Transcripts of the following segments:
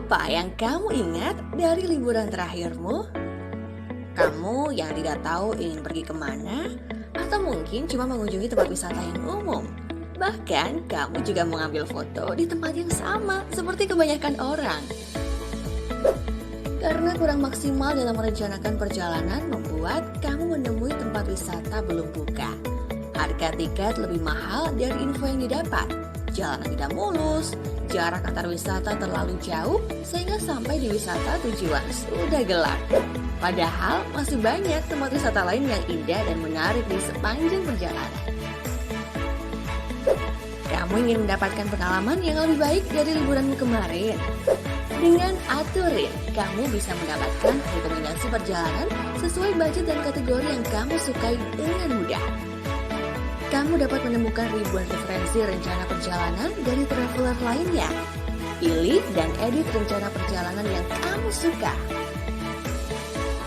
Apa yang kamu ingat dari liburan terakhirmu? Kamu yang tidak tahu ingin pergi kemana? Atau mungkin cuma mengunjungi tempat wisata yang umum? Bahkan kamu juga mengambil foto di tempat yang sama seperti kebanyakan orang. Karena kurang maksimal dalam merencanakan perjalanan membuat kamu menemui tempat wisata belum buka. Harga tiket lebih mahal dari info yang didapat. Jalanan tidak mulus, jarak antar wisata terlalu jauh sehingga sampai di wisata tujuan sudah gelap. Padahal masih banyak tempat wisata lain yang indah dan menarik di sepanjang perjalanan. Kamu ingin mendapatkan pengalaman yang lebih baik dari liburanmu kemarin? Dengan Aturin, kamu bisa mendapatkan rekomendasi perjalanan sesuai budget dan kategori yang kamu sukai dengan mudah. Kamu dapat menemukan ribuan referensi rencana perjalanan dari traveler lainnya. Pilih dan edit rencana perjalanan yang kamu suka.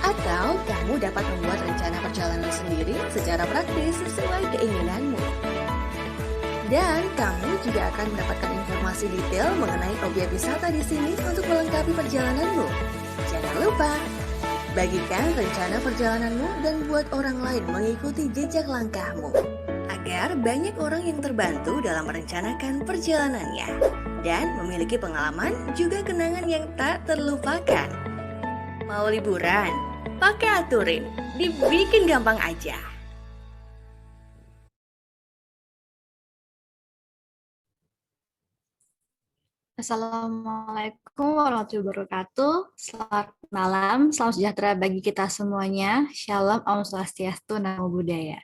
Atau kamu dapat membuat rencana perjalanan sendiri secara praktis sesuai keinginanmu. Dan kamu juga akan mendapatkan informasi detail mengenai objek wisata di sini untuk melengkapi perjalananmu. Jangan lupa, bagikan rencana perjalananmu dan buat orang lain mengikuti jejak langkahmu. Agar banyak orang yang terbantu dalam merencanakan perjalanannya. Dan memiliki pengalaman juga kenangan yang tak terlupakan. Mau liburan? Pakai Aturin, dibikin gampang aja. Assalamualaikum warahmatullahi wabarakatuh. Selamat malam, salam sejahtera bagi kita semuanya. Shalom, Om Swastiastu, Namo Buddhaya.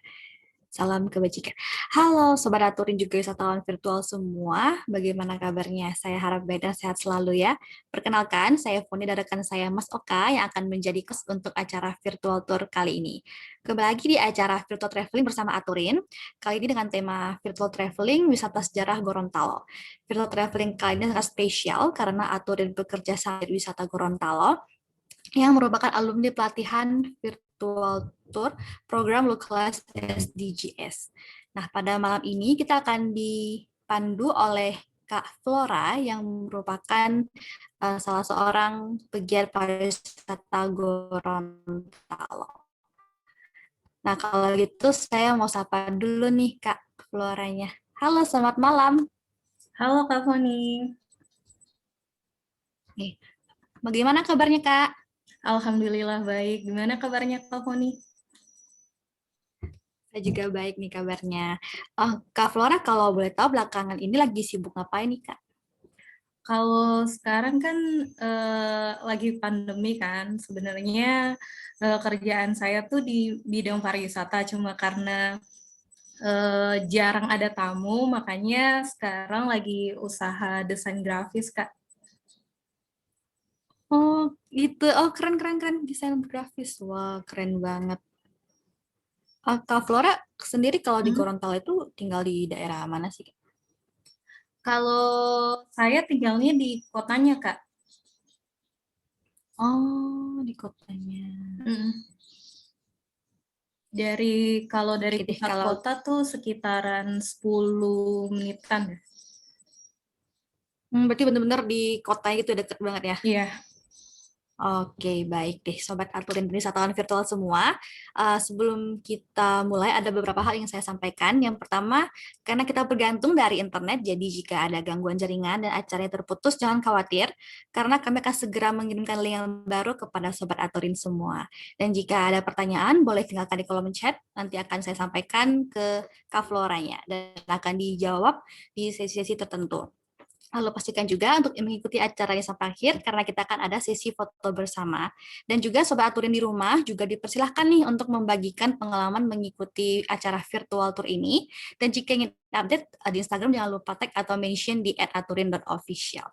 Salam kebajikan. Halo Sobat Aturin juga wisatawan virtual semua. Bagaimana kabarnya? Saya harap baik dan sehat selalu ya. Perkenalkan, saya Foni dan rekan saya Mas Oka yang akan menjadi host untuk acara virtual tour kali ini. Kembali lagi di acara virtual traveling bersama Aturin. Kali ini dengan tema virtual traveling wisata sejarah Gorontalo. Virtual traveling kali ini sangat spesial karena Aturin bekerja sama di wisata Gorontalo yang merupakan alumni pelatihan virtual tour program Localized SDGs. Nah, pada malam ini kita akan dipandu oleh Kak Flora yang merupakan salah seorang pegiat pariwisata Gorontalo. Nah, kalau gitu saya mau sapa dulu nih Kak Floranya. Halo, selamat malam. Halo Kak Foni. Bagaimana kabarnya Kak? Alhamdulillah baik. Gimana kabarnya Kak Foni? Saya juga baik nih kabarnya. Kak Flora, kalau boleh tahu belakangan ini lagi sibuk ngapain nih Kak? Kalau sekarang kan lagi pandemi kan, sebenarnya kerjaan saya tuh di bidang pariwisata, cuma karena jarang ada tamu, makanya sekarang lagi usaha desain grafis Kak. Oh gitu, oh keren desain grafis, wah keren banget. Kak Flora sendiri kalau di Gorontalo itu tinggal di daerah mana sih? Kalau saya tinggalnya di kotanya Kak. Oh di kotanya. Kalau dari pusat kota tuh sekitaran 10 menitan. Berarti benar-benar di kota gitu deket banget ya? Iya. Oke, baik deh Sobat Aturin wisatawan virtual semua. Sebelum kita mulai ada beberapa hal yang saya sampaikan. Yang pertama, karena kita bergantung dari internet, jadi jika ada gangguan jaringan dan acaranya terputus, jangan khawatir, karena kami akan segera mengirimkan link yang baru kepada Sobat Aturin semua. Dan jika ada pertanyaan, boleh tinggalkan di kolom chat, nanti akan saya sampaikan ke Kak Floranya, dan akan dijawab di sesi-sesi tertentu. Lalu pastikan juga untuk mengikuti acaranya sampai akhir karena kita akan ada sesi foto bersama. Dan juga Sobat Aturin di rumah juga dipersilahkan nih untuk membagikan pengalaman mengikuti acara virtual tour ini. Dan jika ingin update di Instagram jangan lupa tag atau mention di @aturin.official.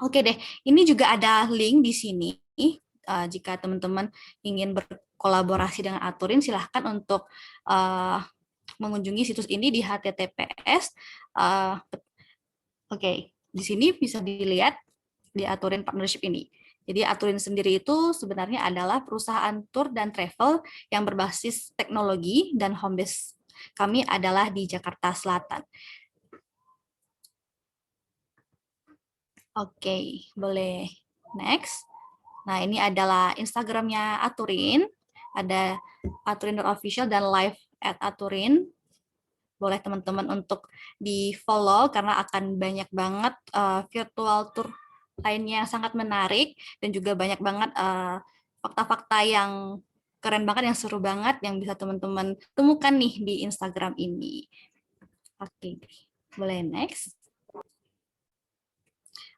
Oke deh, ini juga ada link di sini. Jika teman-teman ingin berkolaborasi dengan Aturin silahkan untuk mengunjungi situs ini di https. Oke. Di sini bisa dilihat di Aturin Partnership ini. Jadi Aturin sendiri itu sebenarnya adalah perusahaan tour dan travel yang berbasis teknologi dan home base kami adalah di Jakarta Selatan. Oke, boleh Next. Nah, ini adalah Instagramnya Aturin. Ada aturin.official dan live @aturin. Boleh teman-teman untuk di-follow karena akan banyak banget virtual tour lainnya yang sangat menarik dan juga banyak banget fakta-fakta yang keren banget, yang seru banget, yang bisa teman-teman temukan nih di Instagram ini. Oke, boleh next.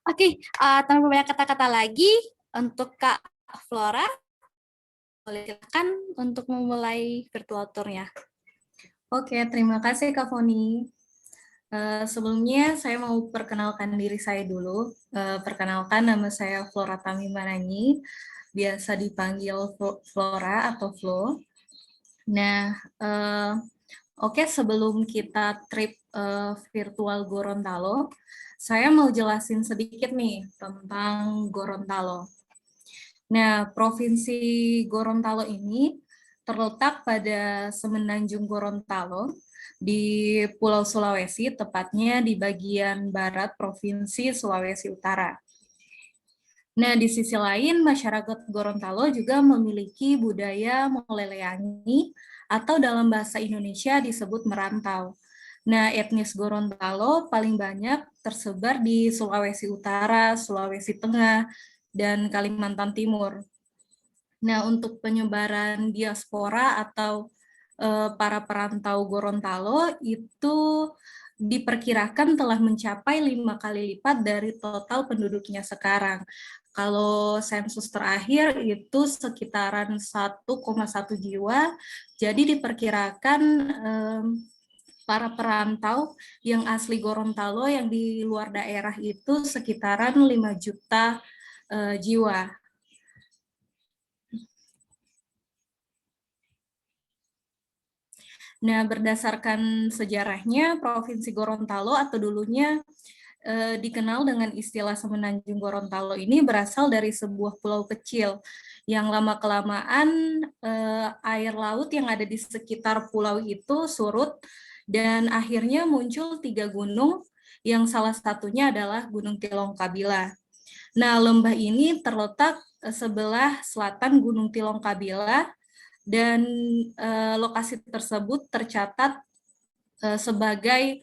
Oke, tanpa banyak kata-kata lagi, untuk Kak Flora, boleh silakan untuk memulai virtual tour-nya. Oke, terima kasih Kak Foni. Sebelumnya saya mau perkenalkan diri saya dulu. Perkenalkan, nama saya Flora Tamimananyi, biasa dipanggil Flora atau Flo. Nah, oke, sebelum kita trip virtual Gorontalo, saya mau jelasin sedikit nih tentang Gorontalo. Nah, Provinsi Gorontalo ini terletak pada Semenanjung Gorontalo di Pulau Sulawesi, tepatnya di bagian barat Provinsi Sulawesi Utara. Nah, di sisi lain, masyarakat Gorontalo juga memiliki budaya Moleleyangi atau dalam bahasa Indonesia disebut merantau. Nah, etnis Gorontalo paling banyak tersebar di Sulawesi Utara, Sulawesi Tengah, dan Kalimantan Timur. Nah, untuk penyebaran diaspora atau para perantau Gorontalo itu diperkirakan telah mencapai 5 kali lipat dari total penduduknya sekarang. Kalau sensus terakhir itu sekitaran 1,1 jiwa, jadi diperkirakan para perantau yang asli Gorontalo yang di luar daerah itu sekitaran 5 juta jiwa. Nah, berdasarkan sejarahnya, Provinsi Gorontalo atau dulunya dikenal dengan istilah Semenanjung Gorontalo ini berasal dari sebuah pulau kecil yang lama-kelamaan air laut yang ada di sekitar pulau itu surut dan akhirnya muncul 3 gunung yang salah satunya adalah Gunung Tilongkabila. Nah, lembah ini terletak sebelah selatan Gunung Tilongkabila dan lokasi tersebut tercatat sebagai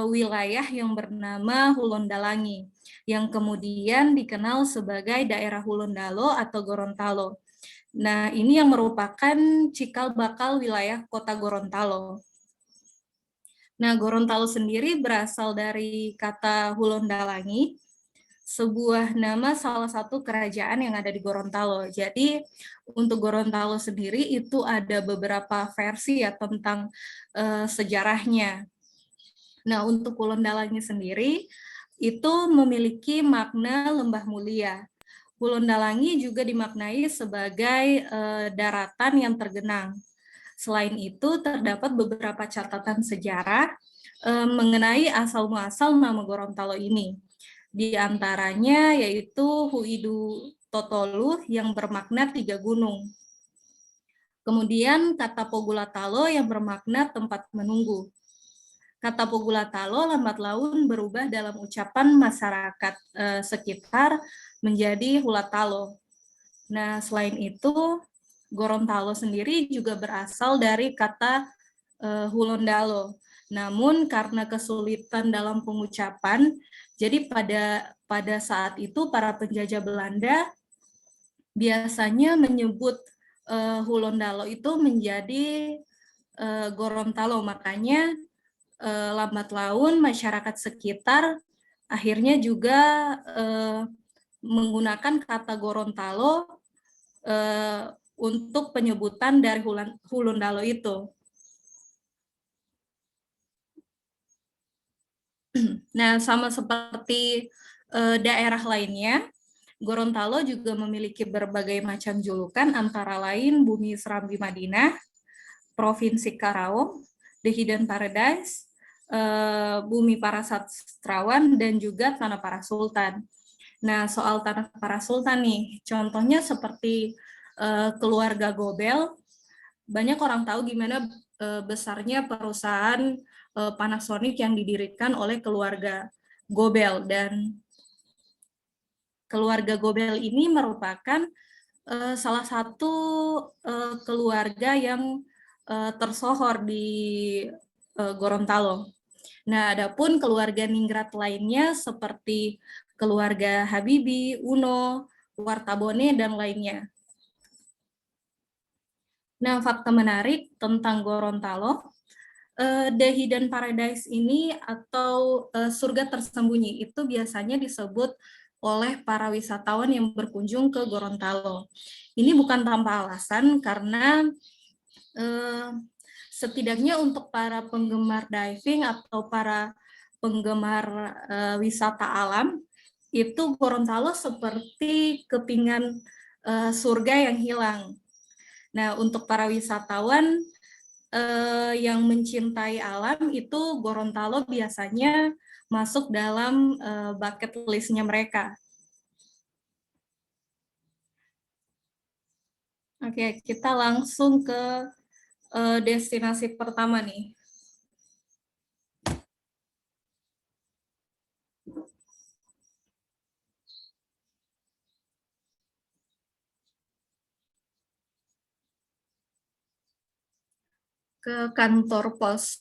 wilayah yang bernama Hulondalangi, yang kemudian dikenal sebagai daerah Hulondalo atau Gorontalo. Nah, ini yang merupakan cikal bakal wilayah kota Gorontalo. Nah, Gorontalo sendiri berasal dari kata Hulondalangi, sebuah nama salah satu kerajaan yang ada di Gorontalo. Jadi untuk Gorontalo sendiri itu ada beberapa versi ya tentang sejarahnya. Nah, untuk Hulondalangi sendiri itu memiliki makna lembah mulia. Hulondalangi juga dimaknai sebagai daratan yang tergenang. Selain itu, terdapat beberapa catatan sejarah mengenai asal-muasal nama Gorontalo ini. Di antaranya yaitu Huidu Totolu yang bermakna 3 gunung. Kemudian kata Pogulatalo yang bermakna tempat menunggu. Kata Pogulatalo lambat laun berubah dalam ucapan masyarakat sekitar menjadi Hulatalo. Nah, selain itu, Gorontalo sendiri juga berasal dari kata Hulondalo. Namun karena kesulitan dalam pengucapan, jadi pada saat itu para penjajah Belanda biasanya menyebut Hulondalo itu menjadi Gorontalo. Makanya lambat laun masyarakat sekitar akhirnya juga menggunakan kata Gorontalo untuk penyebutan dari Hulondalo itu. Nah, sama seperti daerah lainnya, Gorontalo juga memiliki berbagai macam julukan, antara lain Bumi Serambi Madinah, Provinsi Karawang, The Hidden Paradise, Bumi Para Sastrawan, dan juga Tanah Para Sultan. Nah, soal Tanah Para Sultan nih, contohnya seperti keluarga Gobel, banyak orang tahu gimana besarnya perusahaan Panasonic yang didirikan oleh keluarga Gobel, dan keluarga Gobel ini merupakan salah satu keluarga yang tersohor di Gorontalo. Nah, adapun keluarga Ningrat lainnya seperti keluarga Habibie, Uno, Wartabone, dan lainnya. Nah, fakta menarik tentang Gorontalo, The Hidden Paradise ini atau surga tersembunyi itu biasanya disebut oleh para wisatawan yang berkunjung ke Gorontalo. Ini bukan tanpa alasan karena setidaknya untuk para penggemar diving atau para penggemar wisata alam, itu Gorontalo seperti kepingan surga yang hilang. Nah, untuk para wisatawan yang mencintai alam itu Gorontalo biasanya masuk dalam bucket list-nya mereka. Oke, kita langsung ke destinasi pertama nih. Ke kantor pos.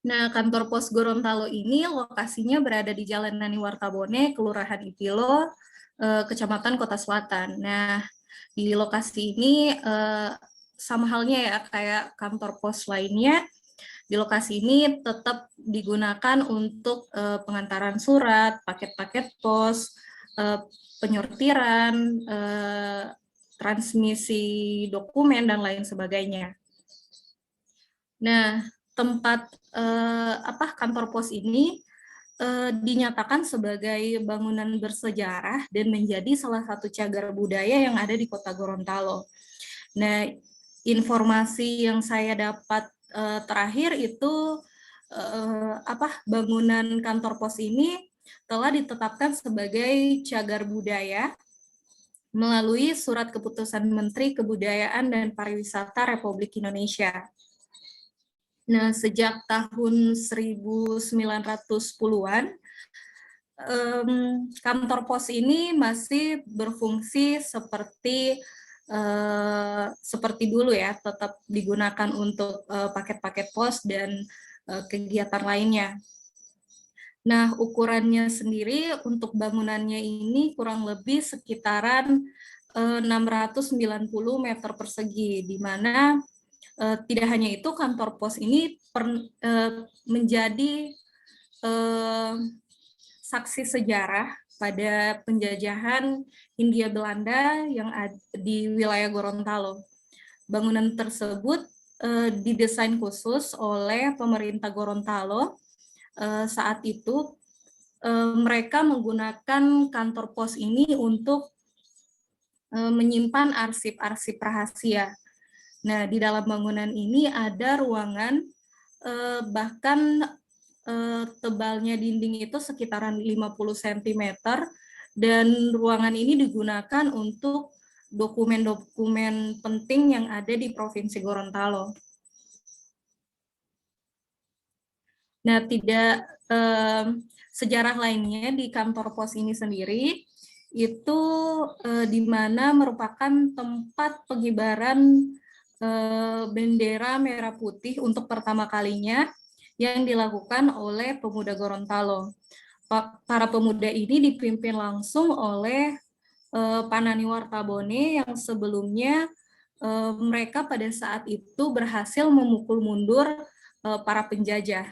Nah, kantor pos Gorontalo ini lokasinya berada di Jalan Nani Wartabone, Kelurahan Ipilo, Kecamatan Kota Selatan. Nah, di lokasi ini sama halnya ya kayak kantor pos lainnya, di lokasi ini tetap digunakan untuk pengantaran surat, paket-paket pos, penyortiran, transmisi dokumen, dan lain sebagainya. Nah, tempat kantor pos ini dinyatakan sebagai bangunan bersejarah dan menjadi salah satu cagar budaya yang ada di Kota Gorontalo. Nah, informasi yang saya dapat terakhir itu bangunan kantor pos ini telah ditetapkan sebagai cagar budaya melalui Surat Keputusan Menteri Kebudayaan dan Pariwisata Republik Indonesia. Nah, sejak tahun 1910-an, kantor pos ini masih berfungsi seperti dulu ya, tetap digunakan untuk paket-paket pos dan kegiatan lainnya. Nah, ukurannya sendiri untuk bangunannya ini kurang lebih sekitaran 690 meter persegi, di mana tidak hanya itu, kantor pos ini menjadi saksi sejarah pada penjajahan Hindia Belanda yang ada di wilayah Gorontalo. Bangunan tersebut didesain khusus oleh pemerintah Gorontalo. Saat itu mereka menggunakan kantor pos ini untuk menyimpan arsip-arsip rahasia. Nah, di dalam bangunan ini ada ruangan bahkan tebalnya dinding itu sekitaran 50 cm, dan ruangan ini digunakan untuk dokumen-dokumen penting yang ada di Provinsi Gorontalo. Nah, sejarah lainnya di kantor pos ini sendiri itu di mana merupakan tempat pengibaran bendera merah putih untuk pertama kalinya yang dilakukan oleh pemuda Gorontalo. Para pemuda ini dipimpin langsung oleh Panani Wartabone yang sebelumnya mereka pada saat itu berhasil memukul mundur para penjajah.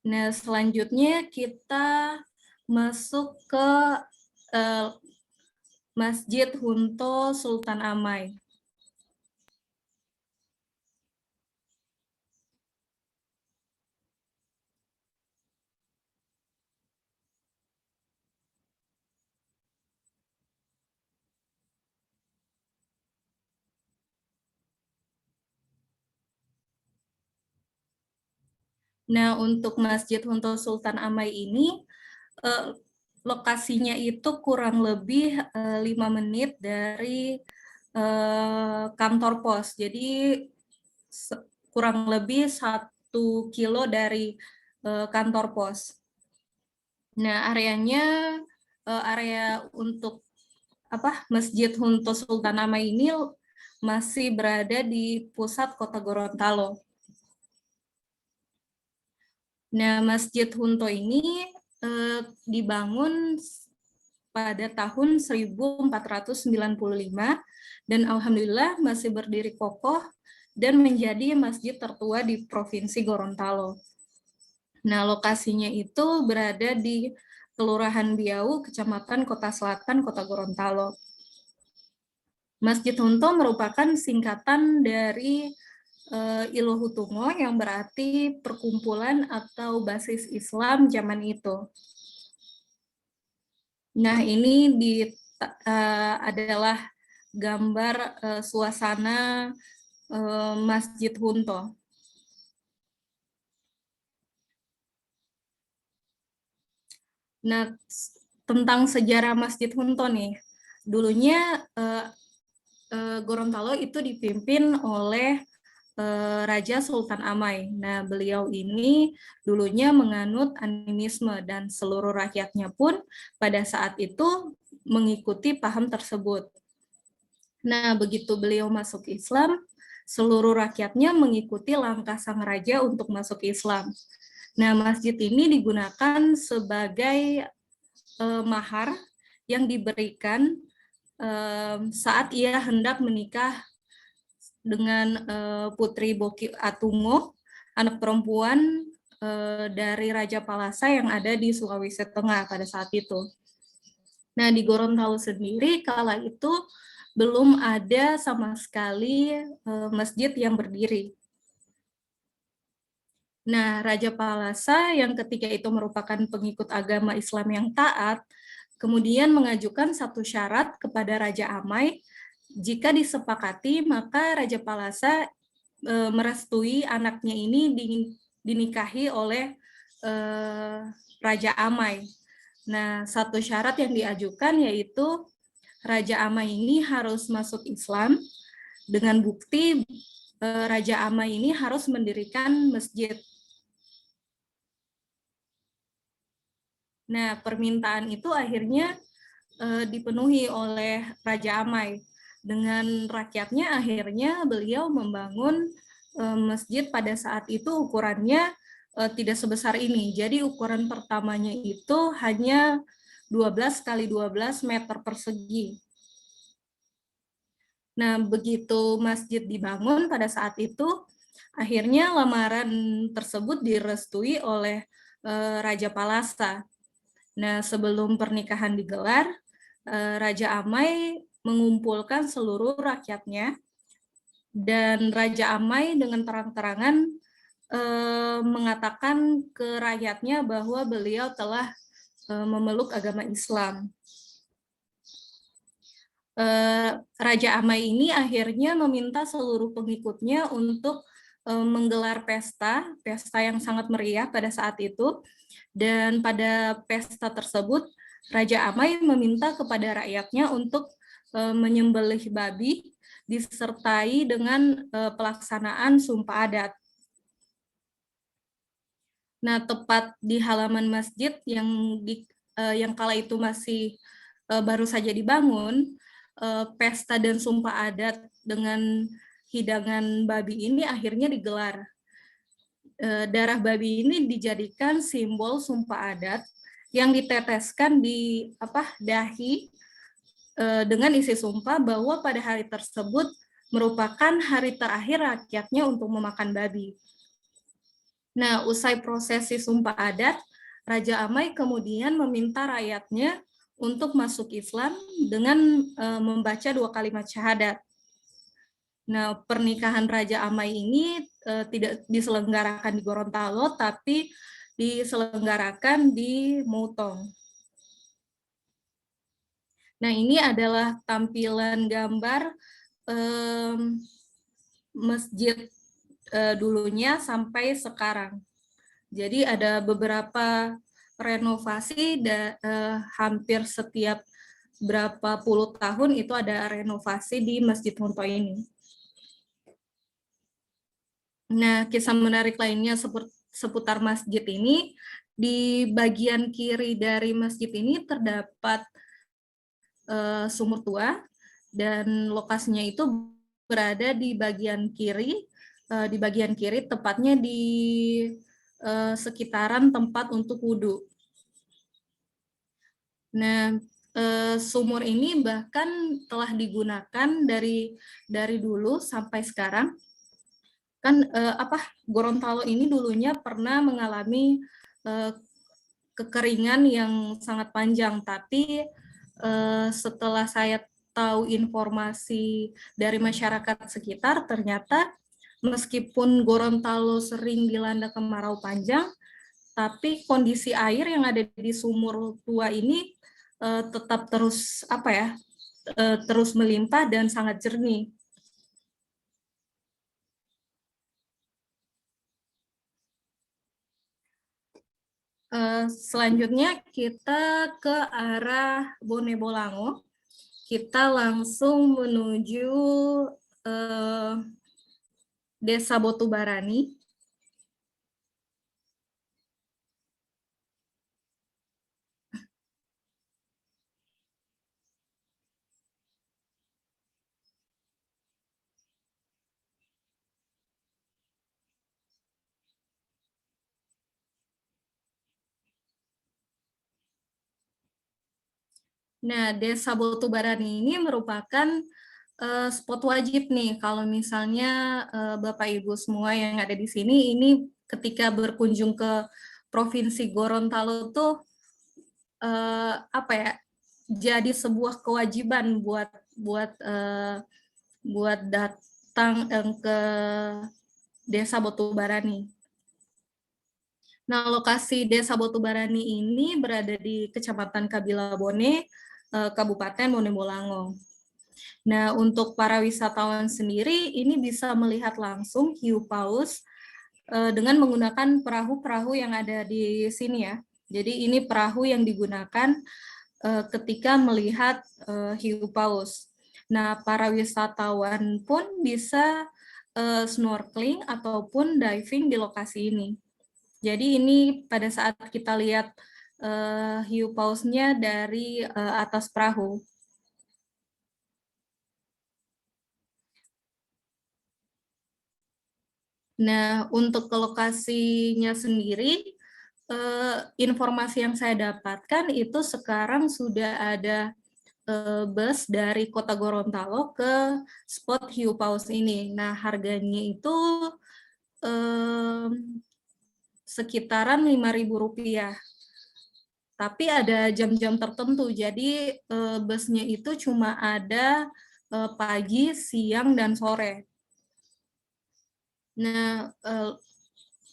Nah, selanjutnya kita masuk ke Masjid Hunto Sultan Amai. Nah, untuk Masjid Hunto Sultan Amai ini eh, lokasinya itu kurang lebih 5 menit dari kantor pos. Jadi kurang lebih 1 kilo dari kantor pos. Nah, areanya area untuk Masjid Hunto Sultan Amai ini masih berada di pusat kota Gorontalo. Nah, Masjid Hunto ini dibangun pada tahun 1495 dan alhamdulillah masih berdiri kokoh dan menjadi masjid tertua di Provinsi Gorontalo. Nah, lokasinya itu berada di Kelurahan Biau, Kecamatan Kota Selatan, Kota Gorontalo. Masjid Hunto merupakan singkatan dari Ilohutungo yang berarti perkumpulan atau basis Islam zaman itu. Nah, ini adalah gambar suasana Masjid Hunto. Nah, tentang sejarah Masjid Hunto nih, dulunya Gorontalo itu dipimpin oleh Raja Sultan Amai. Nah, beliau ini dulunya menganut animisme dan seluruh rakyatnya pun pada saat itu mengikuti paham tersebut. Nah, begitu beliau masuk Islam, seluruh rakyatnya mengikuti langkah sang raja untuk masuk Islam. Nah, masjid ini digunakan sebagai mahar yang diberikan saat ia hendak menikah dengan Putri Boki Atungo, anak perempuan dari Raja Palasa yang ada di Sulawesi Tengah pada saat itu. Nah, di Gorontalo sendiri kala itu belum ada sama sekali masjid yang berdiri. Nah, Raja Palasa yang ketika itu merupakan pengikut agama Islam yang taat, kemudian mengajukan satu syarat kepada Raja Amai. Jika disepakati, maka Raja Palasa merestui anaknya ini dinikahi oleh Raja Amai. Nah, satu syarat yang diajukan yaitu Raja Amai ini harus masuk Islam dengan bukti Raja Amai ini harus mendirikan masjid. Nah, permintaan itu akhirnya dipenuhi oleh Raja Amai. Dengan rakyatnya akhirnya beliau membangun masjid pada saat itu ukurannya tidak sebesar ini. Jadi ukuran pertamanya itu hanya 12 kali 12 meter persegi. Nah, begitu masjid dibangun pada saat itu, akhirnya lamaran tersebut direstui oleh Raja Palasa. Nah, sebelum pernikahan digelar, Raja Amai mengumpulkan seluruh rakyatnya, dan Raja Amai dengan terang-terangan mengatakan ke rakyatnya bahwa beliau telah memeluk agama Islam. Raja Amai ini akhirnya meminta seluruh pengikutnya untuk menggelar pesta yang sangat meriah pada saat itu, dan pada pesta tersebut Raja Amai meminta kepada rakyatnya untuk menyembelih babi disertai dengan pelaksanaan sumpah adat. Nah, tepat di halaman masjid yang kala itu masih baru saja dibangun, pesta dan sumpah adat dengan hidangan babi ini akhirnya digelar. Darah babi ini dijadikan simbol sumpah adat yang diteteskan di dahi dengan isi sumpah bahwa pada hari tersebut merupakan hari terakhir rakyatnya untuk memakan babi. Nah, usai prosesi sumpah adat, Raja Amai kemudian meminta rakyatnya untuk masuk Islam dengan membaca 2 kalimat syahadat. Nah, pernikahan Raja Amai ini tidak diselenggarakan di Gorontalo, tapi diselenggarakan di Moutong. Nah, ini adalah tampilan gambar masjid dulunya sampai sekarang. Jadi ada beberapa renovasi hampir setiap berapa puluh tahun itu ada renovasi di Masjid Honto ini. Nah, kisah menarik lainnya seputar masjid ini, di bagian kiri dari masjid ini terdapat sumur tua, dan lokasinya itu berada di bagian kiri, tepatnya di sekitaran tempat untuk wudhu. Nah, sumur ini bahkan telah digunakan dari dulu sampai sekarang. Kan Gorontalo ini dulunya pernah mengalami kekeringan yang sangat panjang, tapi setelah saya tahu informasi dari masyarakat sekitar, ternyata meskipun Gorontalo sering dilanda kemarau panjang, tapi kondisi air yang ada di sumur tua ini tetap terus terus melimpah dan sangat jernih. Selanjutnya kita ke arah Bone Bolango. Kita langsung menuju Desa Botubarani. Nah, Desa Botubarani ini merupakan spot wajib nih kalau misalnya Bapak Ibu semua yang ada di sini ini ketika berkunjung ke Provinsi Gorontalo tuh jadi sebuah kewajiban buat datang ke Desa Botubarani. Nah, lokasi Desa Botubarani ini berada di Kecamatan Kabilabone, Kabupaten Bone Bolango. Nah, untuk para wisatawan sendiri, ini bisa melihat langsung hiu paus dengan menggunakan perahu-perahu yang ada di sini ya. Jadi ini perahu yang digunakan ketika melihat hiu paus. Nah, para wisatawan pun bisa snorkeling ataupun diving di lokasi ini. Jadi ini pada saat kita lihat hiu pausnya dari atas perahu. Nah, untuk ke lokasinya sendiri, informasi yang saya dapatkan itu sekarang sudah ada bus dari Kota Gorontalo ke spot hiu paus ini. Nah, harganya itu sekitaran Rp5.000. Tapi ada jam-jam tertentu, jadi busnya itu cuma ada pagi, siang, dan sore. Nah,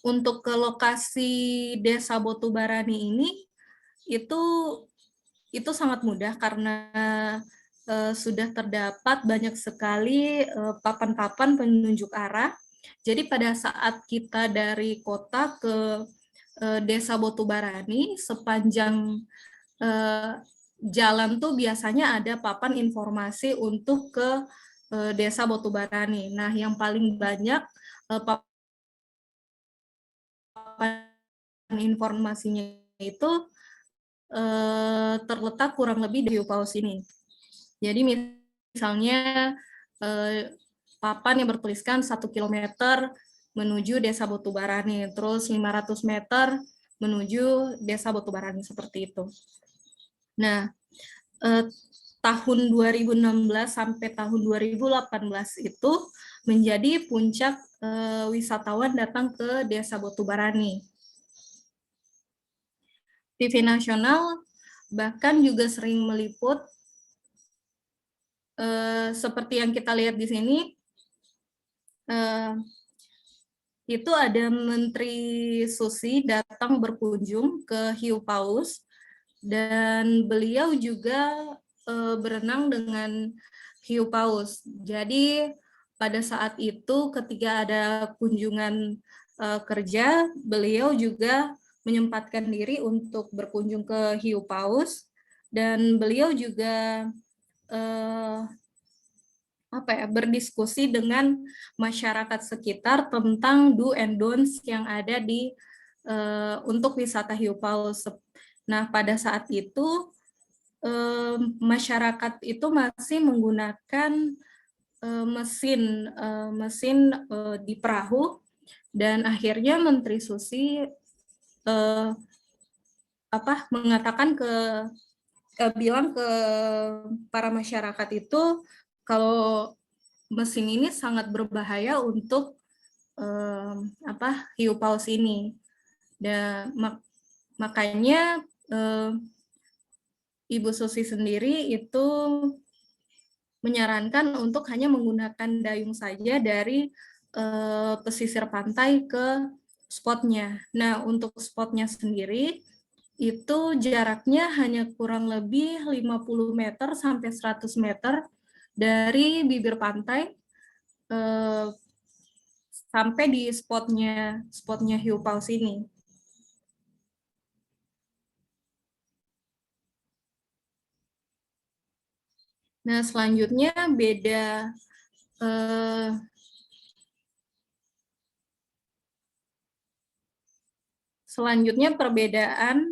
untuk ke lokasi Desa Botubarani ini itu sangat mudah karena sudah terdapat banyak sekali papan-papan penunjuk arah. Jadi pada saat kita dari kota ke Desa Botubarani, sepanjang jalan tuh biasanya ada papan informasi untuk ke Desa Botubarani. Nah, yang paling banyak papan informasinya itu terletak kurang lebih di hiu paus ini. Jadi misalnya papan yang bertuliskan 1 kilometer menuju Desa Botubarani, terus 500 meter menuju Desa Botubarani, seperti itu. Nah, tahun 2016 sampai tahun 2018 itu menjadi puncak wisatawan datang ke Desa Botubarani. TV nasional bahkan juga sering meliput seperti yang kita lihat di sini. Itu ada Menteri Susi datang berkunjung ke hiu paus dan beliau juga berenang dengan hiu paus. Jadi pada saat itu ketika ada kunjungan kerja, beliau juga menyempatkan diri untuk berkunjung ke hiu paus, dan beliau juga berdiskusi dengan masyarakat sekitar tentang do and don'ts yang ada di untuk wisata hiu paus. Nah, pada saat itu masyarakat itu masih menggunakan mesin di perahu, dan akhirnya Menteri Susi mengatakan bilang ke para masyarakat itu kalau mesin ini sangat berbahaya untuk hiu paus ini. Dan makanya Ibu Susi sendiri itu menyarankan untuk hanya menggunakan dayung saja dari pesisir pantai ke spotnya. Nah, untuk spotnya sendiri itu jaraknya hanya kurang lebih 50 meter sampai 100 meter dari bibir pantai sampai di spotnya hiu paus ini. Nah, selanjutnya perbedaan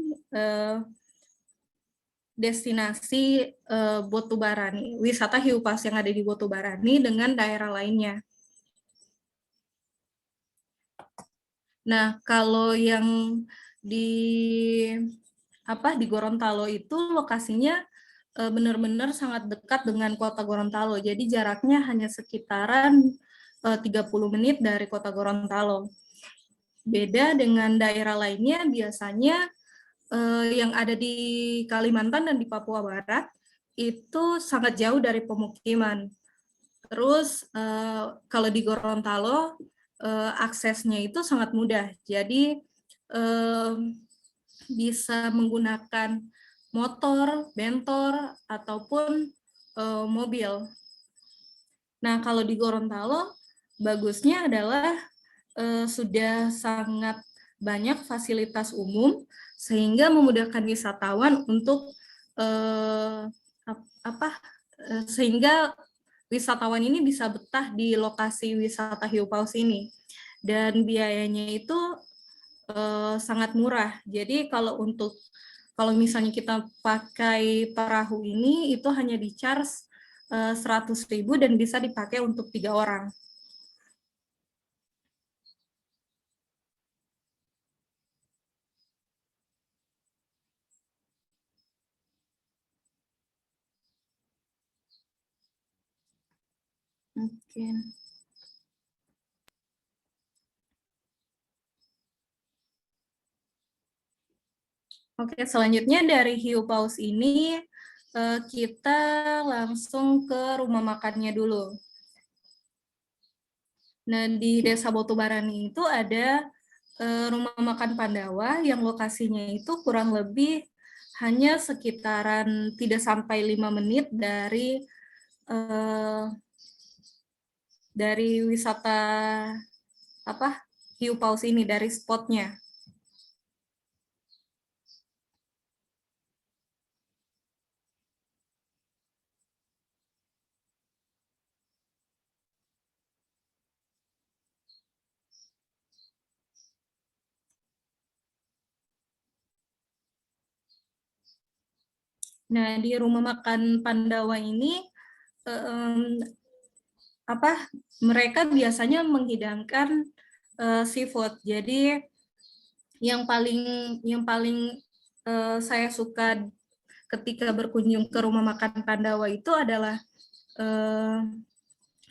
destinasi Botubarani, wisata hiu paus yang ada di Botubarani dengan daerah lainnya. Nah, kalau yang di Gorontalo itu lokasinya benar-benar sangat dekat dengan kota Gorontalo. Jadi jaraknya hanya sekitaran 30 menit dari kota Gorontalo. Beda dengan daerah lainnya, biasanya yang ada di Kalimantan dan di Papua Barat itu sangat jauh dari pemukiman. Terus kalau di Gorontalo aksesnya itu sangat mudah. Jadi bisa menggunakan motor, bentor, ataupun mobil. Nah, kalau di Gorontalo, bagusnya adalah sudah sangat banyak fasilitas umum, sehingga memudahkan wisatawan untuk sehingga wisatawan ini bisa betah di lokasi wisata hiu paus ini. Dan biayanya itu sangat murah. Jadi kalau misalnya kita pakai perahu ini, itu hanya di-charge 100.000 dan bisa dipakai untuk 3 orang. Oke. Oke, selanjutnya dari hiu paus ini kita langsung ke rumah makannya dulu. Nah, di Desa Botubarani itu ada rumah makan Pandawa yang lokasinya itu kurang lebih hanya sekitaran tidak sampai 5 menit dari wisata hiu paus ini, dari spotnya. Nah, di rumah makan Pandawa ini mereka biasanya menghidangkan seafood. Jadi yang paling saya suka ketika berkunjung ke rumah makan Pandawa itu adalah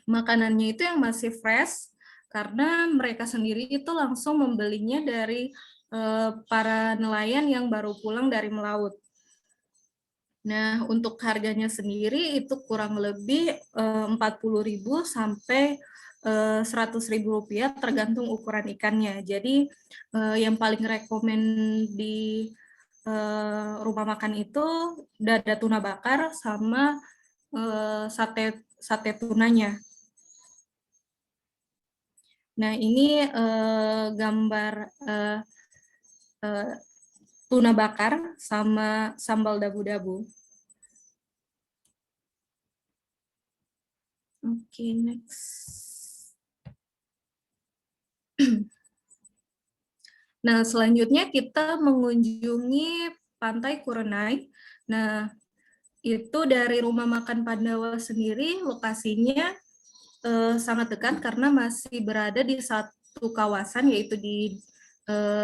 makanannya itu yang masih fresh, karena mereka sendiri itu langsung membelinya dari para nelayan yang baru pulang dari melaut. Nah, untuk harganya sendiri itu kurang lebih 40.000 sampai 100.000 rupiah tergantung ukuran ikannya. Jadi yang paling rekomen di rumah makan itu dada tuna bakar sama sate tunanya. Nah, ini gambar tuna bakar sama sambal dabu-dabu. Oke, next. Nah, selanjutnya kita mengunjungi Pantai Kurenai. Nah, itu dari Rumah Makan Pandawa sendiri lokasinya sangat dekat karena masih berada di satu kawasan, yaitu di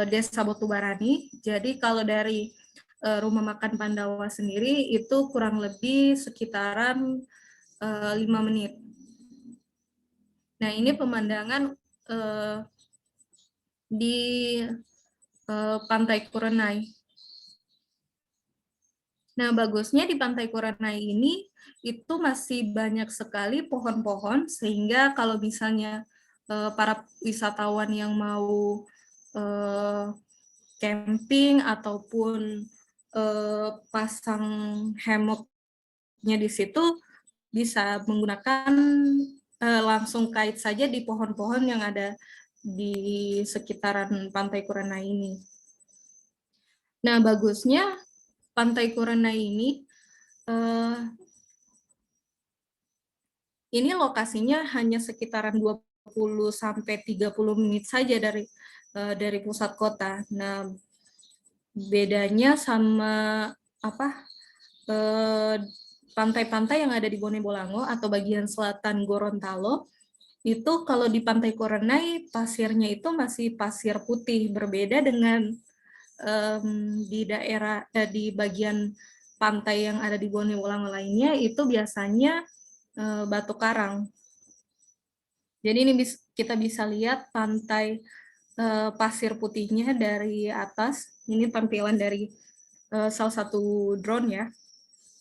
Desa Botubarani. Jadi kalau dari Rumah Makan Pandawa sendiri itu kurang lebih sekitaran 5 menit. Nah, ini pemandangan di Pantai Kurenai. Nah, bagusnya di Pantai Kurenai ini itu masih banyak sekali pohon-pohon, sehingga kalau misalnya para wisatawan yang mau camping ataupun pasang hammocknya di situ bisa menggunakan langsung kait saja di pohon-pohon yang ada di sekitaran Pantai Kurenai ini. Nah, bagusnya Pantai Kurenai ini lokasinya hanya sekitaran 20-30 menit saja dari pusat kota. Nah, bedanya sama pantai-pantai yang ada di Bone Bolango atau bagian selatan Gorontalo, itu kalau di Pantai Kurenai pasirnya itu masih pasir putih, berbeda dengan di bagian pantai yang ada di Bone Bolango lainnya itu biasanya batu karang. Jadi ini kita bisa lihat pantai pasir putihnya dari atas. Ini tampilan dari salah satu drone ya.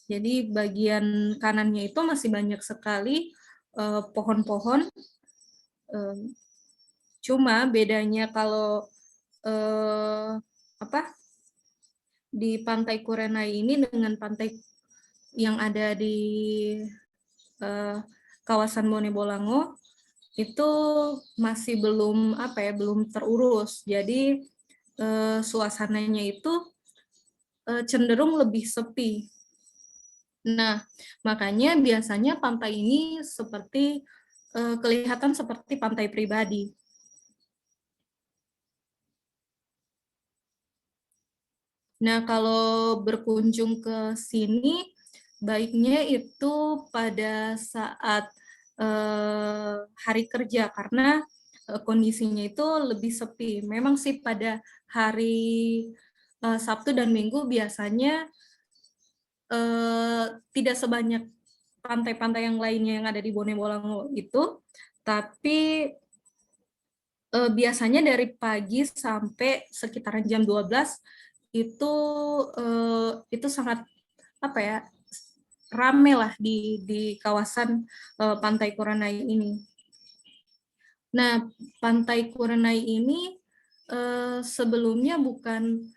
Jadi bagian kanannya itu masih banyak sekali pohon-pohon. Cuma bedanya kalau di Pantai Kurenai ini dengan pantai yang ada di kawasan Bone Bolango itu masih belum belum terurus. Jadi suasananya itu cenderung lebih sepi. Nah, makanya biasanya pantai ini kelihatan seperti pantai pribadi. Nah, kalau berkunjung ke sini, baiknya itu pada saat hari kerja, karena kondisinya itu lebih sepi. Memang sih pada hari Sabtu dan Minggu biasanya tidak sebanyak pantai-pantai yang lainnya yang ada di Bone Bolango itu, tapi biasanya dari pagi sampai sekitaran jam 12 itu sangat rame lah di kawasan Pantai Kurenai ini. Nah, Pantai Kurenai ini sebelumnya bukan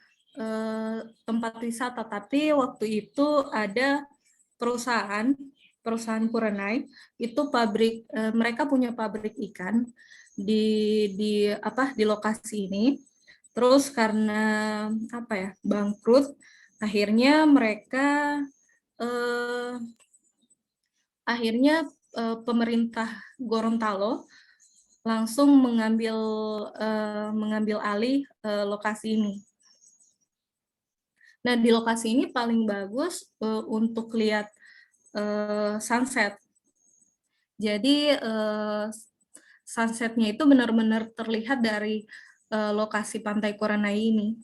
tempat wisata, tapi waktu itu ada perusahaan Kurenai itu mereka punya pabrik ikan di lokasi ini. Terus karena bangkrut, akhirnya mereka pemerintah Gorontalo langsung mengambil alih lokasi ini. Nah, di lokasi ini paling bagus untuk lihat sunset. Jadi sunsetnya itu benar-benar terlihat dari lokasi Pantai Kurenai ini.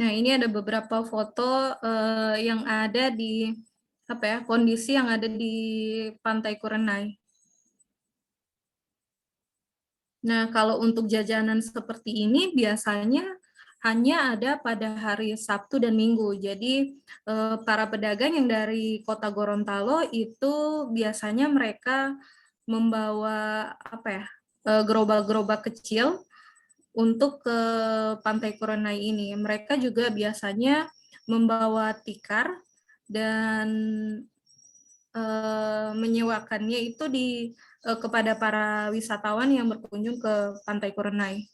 Nah, ini ada beberapa foto yang ada di kondisi yang ada di Pantai Kurenai. Nah, kalau untuk jajanan seperti ini biasanya hanya ada pada hari Sabtu dan Minggu. Jadi para pedagang yang dari Kota Gorontalo itu biasanya mereka membawa apa ya, gerobak-gerobak kecil untuk ke Pantai Kurenai ini. Mereka juga biasanya membawa tikar dan menyewakannya itu kepada para wisatawan yang berkunjung ke Pantai Kurenai.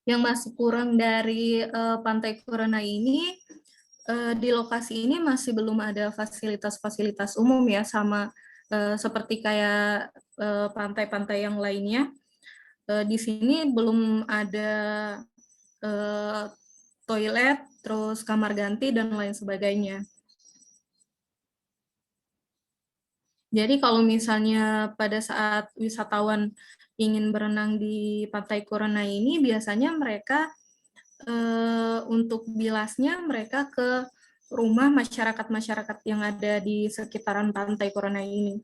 Yang masih kurang dari Pantai Kurenai ini, di lokasi ini masih belum ada fasilitas-fasilitas umum ya, sama seperti kayak pantai-pantai yang lainnya. Di sini belum ada toilet, terus kamar ganti, dan lain sebagainya. Jadi kalau misalnya pada saat wisatawan ingin berenang di Pantai Kurenai ini, biasanya mereka untuk bilasnya mereka ke rumah masyarakat-masyarakat yang ada di sekitaran Pantai Kurenai ini.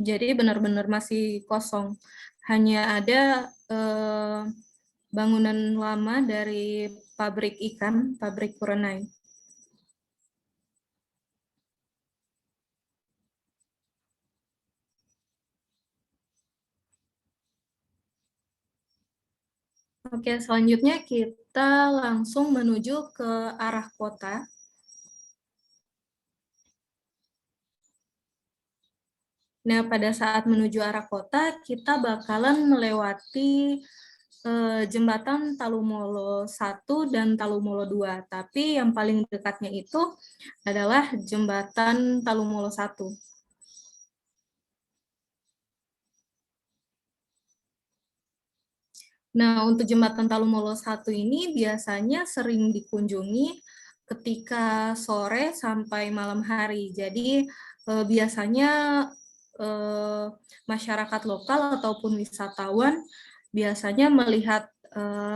Jadi benar-benar masih kosong. Hanya ada bangunan lama dari pabrik ikan, pabrik Kurenai. Oke, selanjutnya kita langsung menuju ke arah kota. Nah, pada saat menuju arah kota, kita bakalan melewati jembatan Talumolo 1 dan Talumolo 2. Tapi yang paling dekatnya itu adalah jembatan Talumolo 1. Nah, untuk jembatan Talumolo 1 ini biasanya sering dikunjungi ketika sore sampai malam hari. Jadi biasanya masyarakat lokal ataupun wisatawan biasanya melihat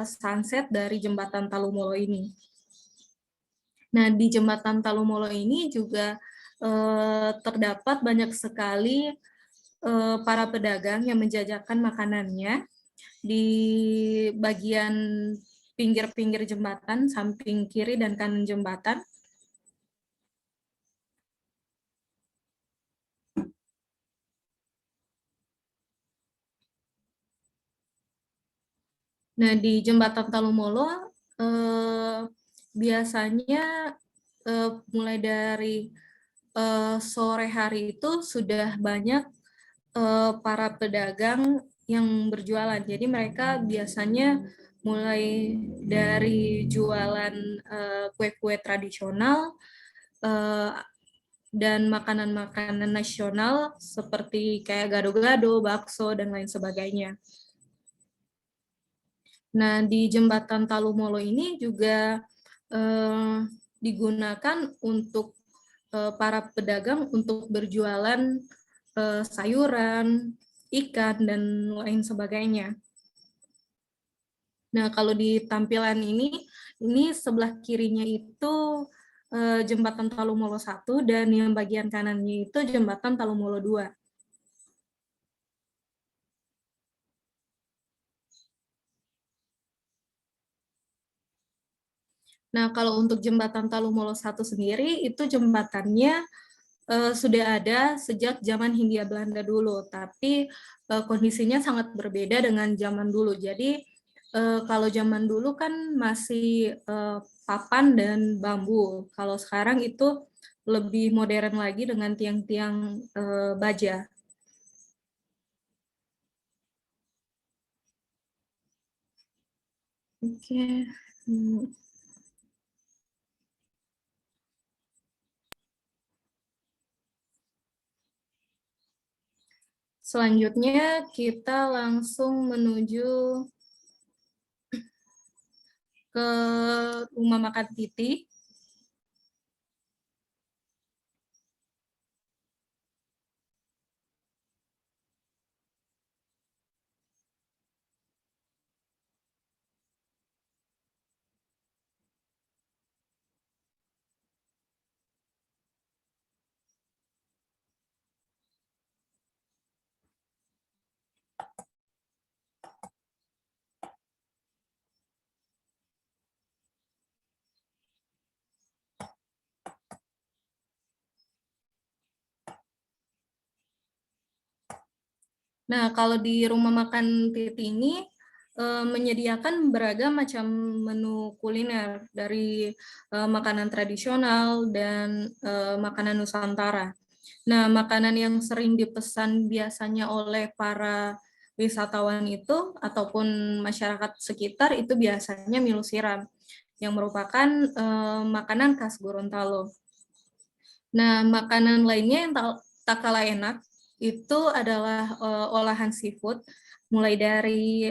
sunset dari jembatan Talumolo ini. Nah, di jembatan Talumolo ini juga terdapat banyak sekali para pedagang yang menjajakan makanannya di bagian pinggir-pinggir jembatan, samping kiri dan kanan jembatan. Nah, di jembatan Talumolo biasanya mulai dari sore hari itu sudah banyak para pedagang yang berjualan. Jadi mereka biasanya mulai dari jualan kue-kue tradisional dan makanan-makanan nasional seperti kayak gado-gado, bakso, dan lain sebagainya. Nah, di jembatan Talumolo ini juga digunakan untuk para pedagang untuk berjualan sayuran, ikan, dan lain sebagainya. Nah, kalau di tampilan ini sebelah kirinya itu jembatan Talumolo 1 dan yang bagian kanannya itu jembatan Talumolo 2. Nah, kalau untuk jembatan Talumolo 1 sendiri, itu jembatannya sudah ada sejak zaman Hindia Belanda dulu, tapi kondisinya sangat berbeda dengan zaman dulu. Jadi, kalau zaman dulu kan masih papan dan bambu. Kalau sekarang itu lebih modern lagi dengan tiang-tiang baja. Oke. Selanjutnya kita langsung menuju ke rumah makan Titi. Nah, kalau di rumah makan Titi ini menyediakan beragam macam menu kuliner dari makanan tradisional dan makanan Nusantara. Nah, makanan yang sering dipesan biasanya oleh para wisatawan itu ataupun masyarakat sekitar itu biasanya milu siram yang merupakan makanan khas Gorontalo. Nah, makanan lainnya yang tak kalah enak itu adalah olahan seafood, mulai dari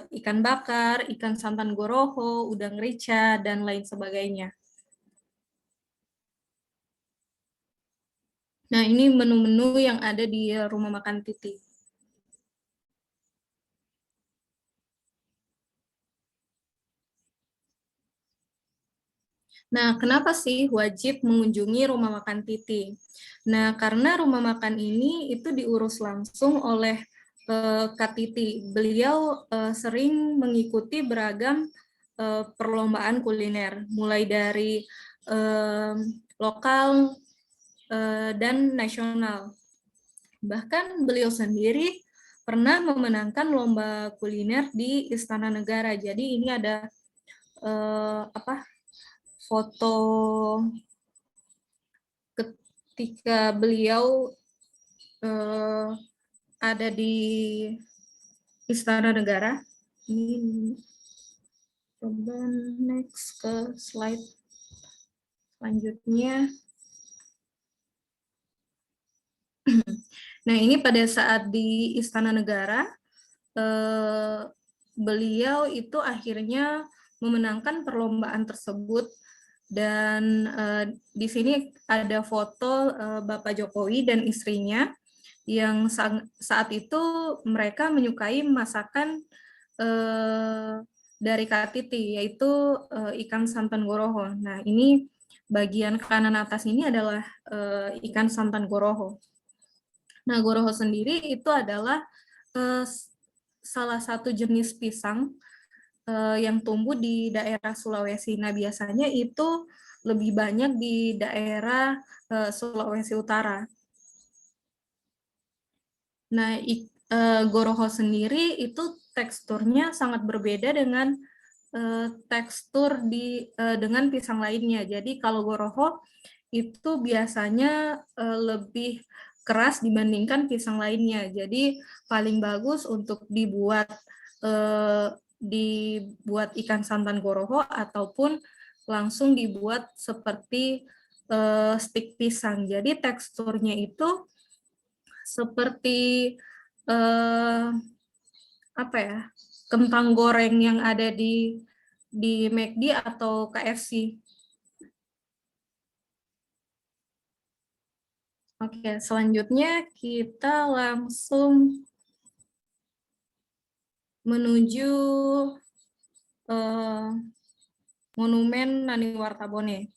ikan bakar, ikan santan goroho, udang rica, dan lain sebagainya. Nah, ini menu-menu yang ada di rumah makan Titi. Nah, kenapa sih wajib mengunjungi rumah makan Titi? Nah, karena rumah makan ini itu diurus langsung oleh Kak Titi. Beliau sering mengikuti beragam perlombaan kuliner, mulai dari lokal dan nasional. Bahkan beliau sendiri pernah memenangkan lomba kuliner di Istana Negara. Jadi ini ada foto ketika beliau ada di Istana Negara. Ini coba next ke slide selanjutnya. Nah, ini pada saat di Istana Negara, beliau itu akhirnya memenangkan perlombaan tersebut. Dan di sini ada foto Bapak Jokowi dan istrinya yang saat itu mereka menyukai masakan dari Kak Titi, yaitu ikan santan goroho. Nah, ini bagian kanan atas ini adalah ikan santan goroho. Nah, goroho sendiri itu adalah salah satu jenis pisang yang tumbuh di daerah Sulawesi. Nah, biasanya itu lebih banyak di daerah Sulawesi Utara. Nah, goroho sendiri itu teksturnya sangat berbeda dengan tekstur dengan pisang lainnya. Jadi kalau goroho itu biasanya lebih keras dibandingkan pisang lainnya. Jadi paling bagus untuk dibuat ikan santan goroho ataupun langsung dibuat seperti stik pisang. Jadi teksturnya itu seperti kentang goreng yang ada di McD atau KFC. Oke, selanjutnya kita langsung menuju Monumen Nani Wartabone.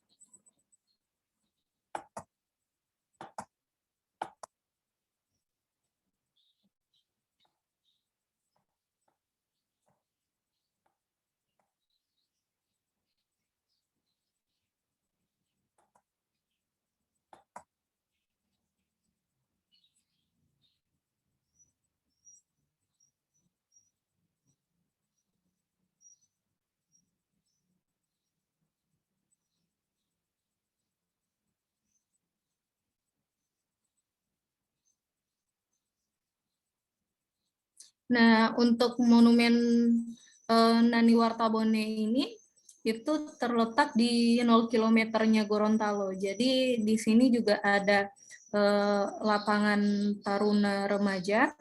Nah, untuk Monumen Nani Wartabone ini itu terletak di 0 kilometernya Gorontalo. Jadi di sini juga ada lapangan taruna remaja.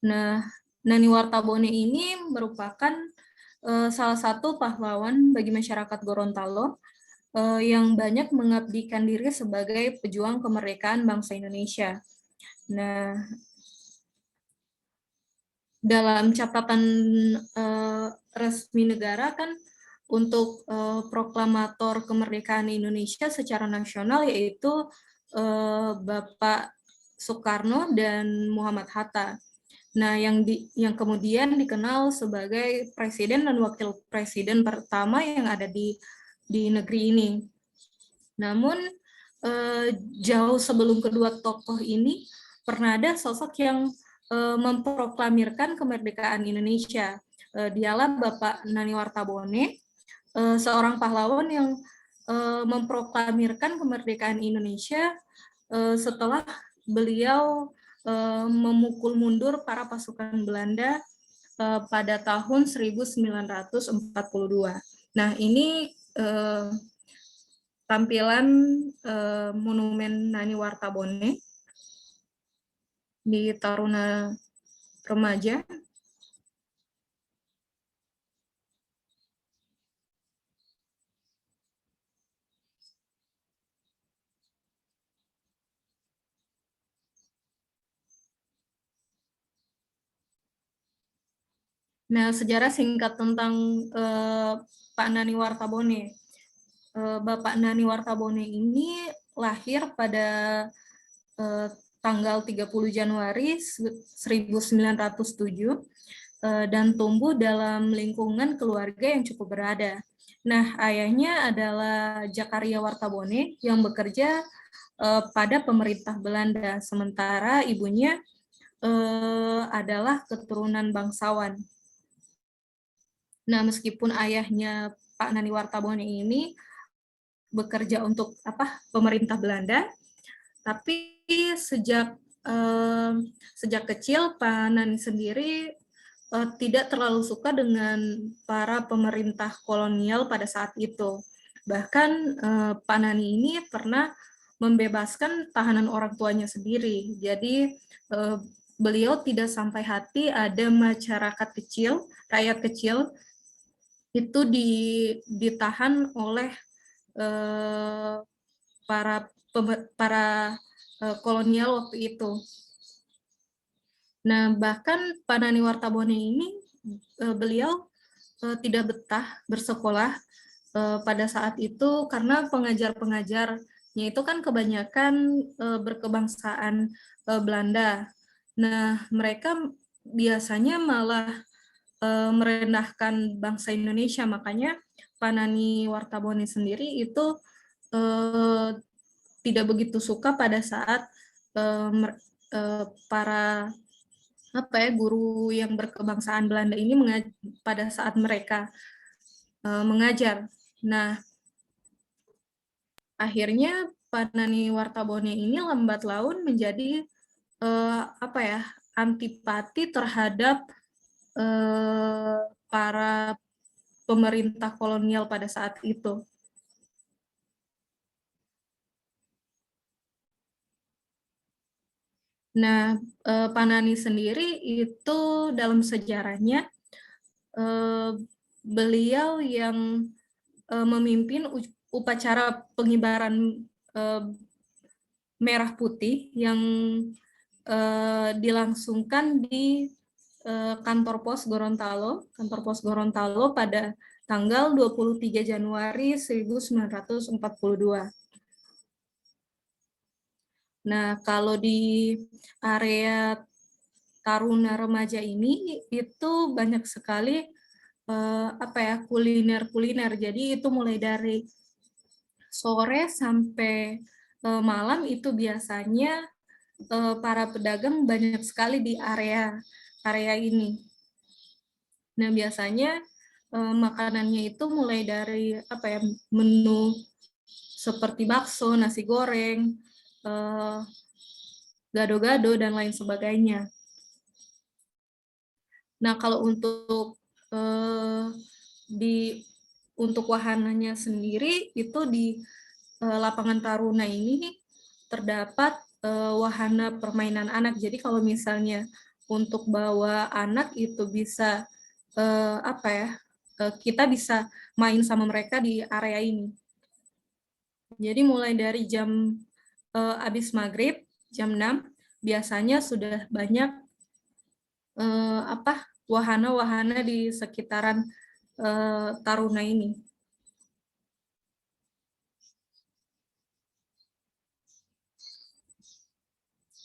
Nah, Nani Wartabone ini merupakan salah satu pahlawan bagi masyarakat Gorontalo yang banyak mengabdikan diri sebagai pejuang kemerdekaan bangsa Indonesia. Nah, dalam catatan resmi negara kan untuk proklamator kemerdekaan Indonesia secara nasional yaitu Bapak Soekarno dan Muhammad Hatta. Nah, yang kemudian dikenal sebagai presiden dan wakil presiden pertama yang ada di negeri ini. Namun jauh sebelum kedua tokoh ini pernah ada sosok yang memproklamirkan kemerdekaan Indonesia. Dialah Bapak Nani Wartabone, seorang pahlawan yang memproklamirkan kemerdekaan Indonesia setelah beliau memukul mundur para pasukan Belanda pada tahun 1942. Nah, ini tampilan monumen Nani Wartabone di Taruna Remaja. Nah, sejarah singkat tentang Pak Nani Wartabone. Bapak Nani Wartabone ini lahir pada tanggal 30 Januari 1907 dan tumbuh dalam lingkungan keluarga yang cukup berada. Nah, ayahnya adalah Jakaria Wartabone yang bekerja pada pemerintah Belanda, sementara ibunya adalah keturunan bangsawan. Nah, meskipun ayahnya Pak Nani Wartabone ini bekerja untuk pemerintah Belanda, tapi sejak kecil Pak Nani sendiri tidak terlalu suka dengan para pemerintah kolonial pada saat itu. Bahkan Pak Nani ini pernah membebaskan tahanan orang tuanya sendiri. Jadi beliau tidak sampai hati ada masyarakat kecil, rakyat kecil itu ditahan oleh para kolonial waktu itu. Nah, bahkan Pak Nani Wartabone ini beliau tidak betah bersekolah pada saat itu karena pengajar-pengajarnya itu kan kebanyakan berkebangsaan Belanda. Nah, mereka biasanya malah merendahkan bangsa Indonesia, makanya Pak Nani Wartabone sendiri itu tidak begitu suka pada saat para guru yang berkebangsaan Belanda ini pada saat mereka mengajar. Nah, akhirnya Pak Nani Wartabone ini lambat laun menjadi antipati terhadap para pemerintah kolonial pada saat itu. Nah, Pak Nani sendiri itu dalam sejarahnya beliau yang memimpin upacara pengibaran merah putih yang dilangsungkan di kantor pos Gorontalo pada tanggal 23 Januari 1942. Nah, kalau di area Taruna Remaja ini itu banyak sekali kuliner. Jadi itu mulai dari sore sampai malam itu biasanya para pedagang banyak sekali di area ini. Nah, biasanya makanannya itu mulai dari menu seperti bakso, nasi goreng, gado-gado dan lain sebagainya. Nah, kalau untuk wahananya sendiri itu di lapangan Taruna ini terdapat wahana permainan anak. Jadi kalau misalnya untuk bawa anak itu bisa kita bisa main sama mereka di area ini. Jadi mulai dari jam habis maghrib, jam 6, biasanya sudah banyak wahana-wahana di sekitaran Taruna ini.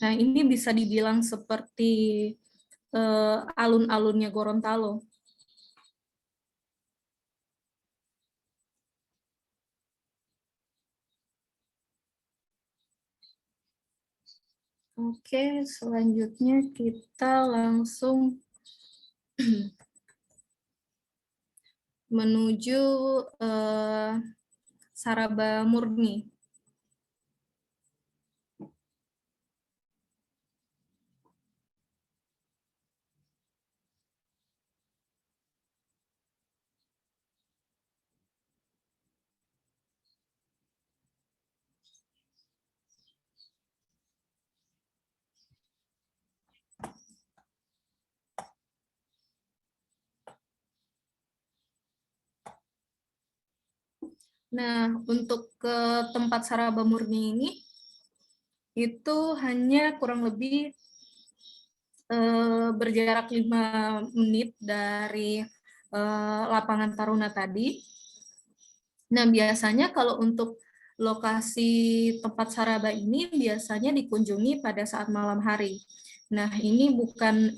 Nah, ini bisa dibilang seperti alun-alunnya Gorontalo. Oke, selanjutnya kita langsung menuju Saraba Murni. Nah, untuk ke tempat Saraba Murni ini, itu hanya kurang lebih berjarak 5 menit dari lapangan Taruna tadi. Nah, biasanya kalau untuk lokasi tempat Saraba ini biasanya dikunjungi pada saat malam hari. Nah, ini bukan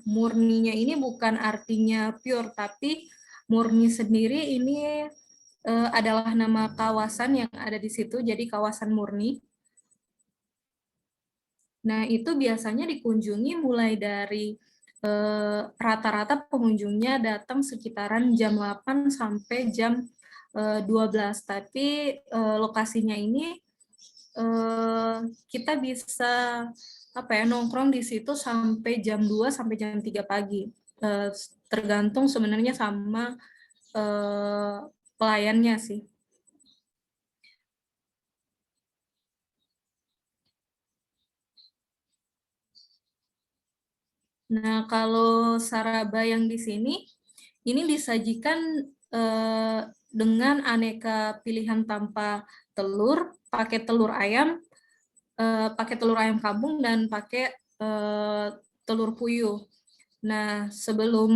murninya ini bukan artinya pure, tapi murni sendiri ini adalah nama kawasan yang ada di situ, jadi kawasan murni. Nah, itu biasanya dikunjungi mulai dari rata-rata pengunjungnya datang sekitaran jam 8 sampai jam 12. Tapi lokasinya ini kita bisa nongkrong di situ sampai jam 2 sampai jam 3 pagi. Tergantung sebenarnya sama pelayannya sih. Nah, kalau Saraba yang di sini, ini disajikan dengan aneka pilihan tanpa telur, pakai telur ayam kampung, dan pakai telur puyuh. Nah, sebelum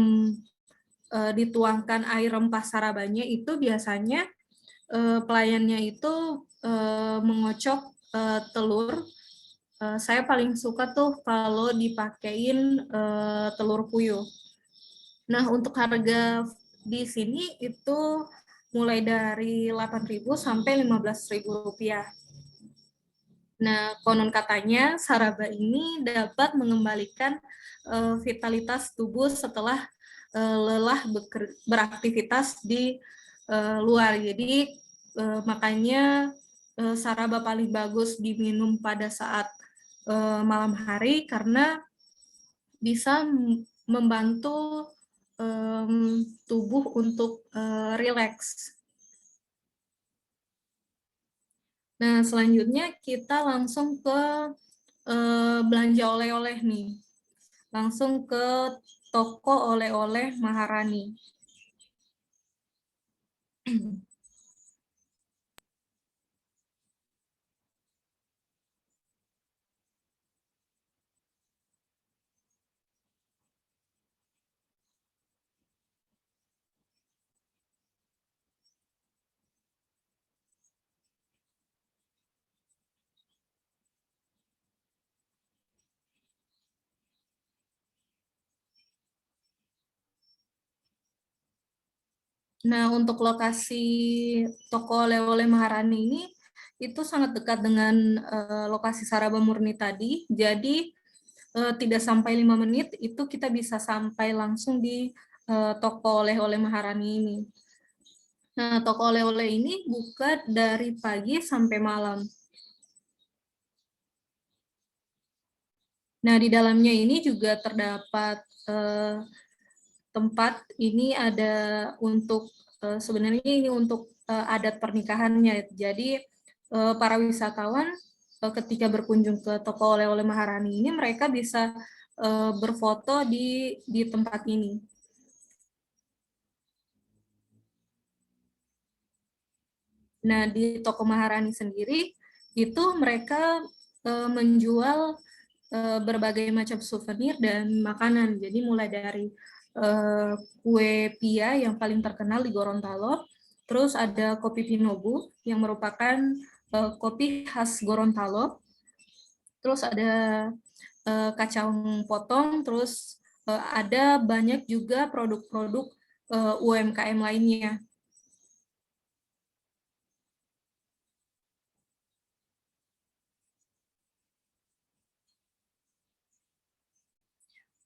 dituangkan air rempah Sarabanya itu biasanya pelayannya itu mengocok telur. Saya paling suka tuh kalau dipakein telur puyuh. Nah, untuk harga di sini itu mulai dari 8.000 sampai 15.000 rupiah. Nah, konon katanya Saraba ini dapat mengembalikan vitalitas tubuh setelah lelah beraktivitas di luar. Jadi makanya Saraba paling bagus diminum pada saat malam hari karena bisa membantu tubuh untuk rileks. Nah, selanjutnya kita langsung ke belanja oleh-oleh nih. Langsung ke toko oleh-oleh Maharani. Nah, untuk lokasi toko oleh-oleh Maharani ini itu sangat dekat dengan lokasi Saraba Murni tadi. Jadi tidak sampai 5 menit itu kita bisa sampai langsung di toko oleh-oleh Maharani ini. Nah, toko oleh-oleh ini buka dari pagi sampai malam. Nah, di dalamnya ini juga terdapat tempat ini ada untuk sebenarnya ini untuk adat pernikahannya. Jadi para wisatawan ketika berkunjung ke toko oleh-oleh Maharani ini mereka bisa berfoto di tempat ini. Nah, di toko Maharani sendiri itu mereka menjual berbagai macam souvenir dan makanan. Jadi mulai dari kue pia yang paling terkenal di Gorontalo, terus ada kopi Pinobu yang merupakan kopi khas Gorontalo, terus ada kacang potong, terus ada banyak juga produk-produk UMKM lainnya.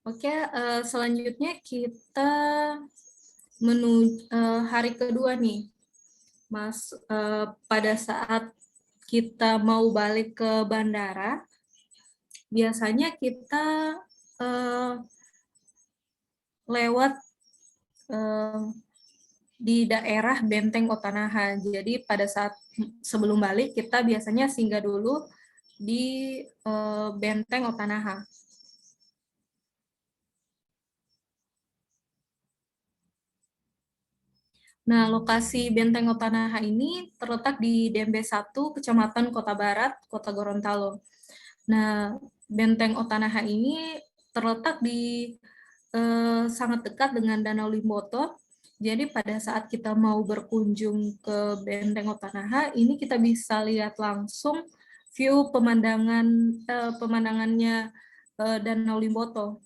Oke, selanjutnya kita menuju hari kedua nih, Mas. Pada saat kita mau balik ke bandara, biasanya kita lewat di daerah Benteng Otanaha. Jadi pada saat sebelum balik, kita biasanya singgah dulu di Benteng Otanaha. Nah, lokasi Benteng Otanaha ini terletak di Dembe 1, Kecamatan Kota Barat, Kota Gorontalo. Nah, Benteng Otanaha ini terletak di sangat dekat dengan Danau Limboto. Jadi pada saat kita mau berkunjung ke Benteng Otanaha, ini kita bisa lihat langsung view pemandangannya Danau Limboto.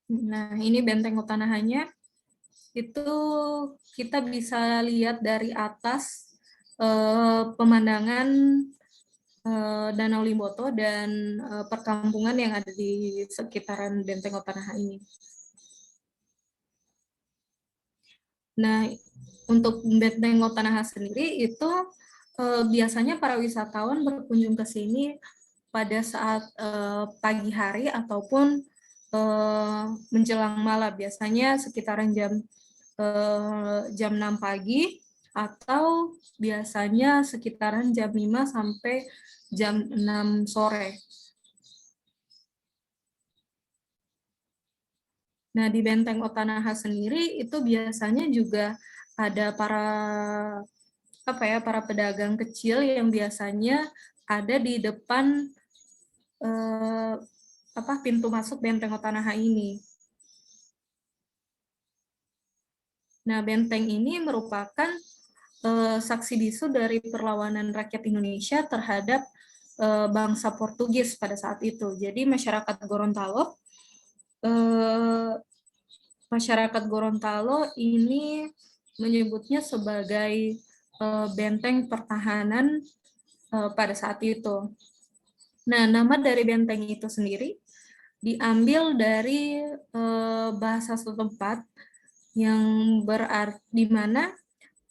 Nah, ini Benteng Otanahanya. Itu kita bisa lihat dari atas pemandangan Danau Limboto dan perkampungan yang ada di sekitaran Benteng Otanaha ini. Nah, untuk Benteng Otanaha sendiri itu biasanya para wisatawan berkunjung ke sini pada saat pagi hari ataupun menjelang malam, biasanya sekitaran jam 6 pagi atau biasanya sekitaran jam 5 sampai jam 6 sore. Nah, di Benteng Otanaha sendiri itu biasanya juga ada para pedagang kecil yang biasanya ada di depan pintu masuk Benteng Otanaha ini. Nah, benteng ini merupakan saksi bisu dari perlawanan rakyat Indonesia terhadap bangsa Portugis pada saat itu. Jadi masyarakat Gorontalo ini menyebutnya sebagai benteng pertahanan pada saat itu. Nah, nama dari benteng itu sendiri diambil dari bahasa setempat yang berarti di mana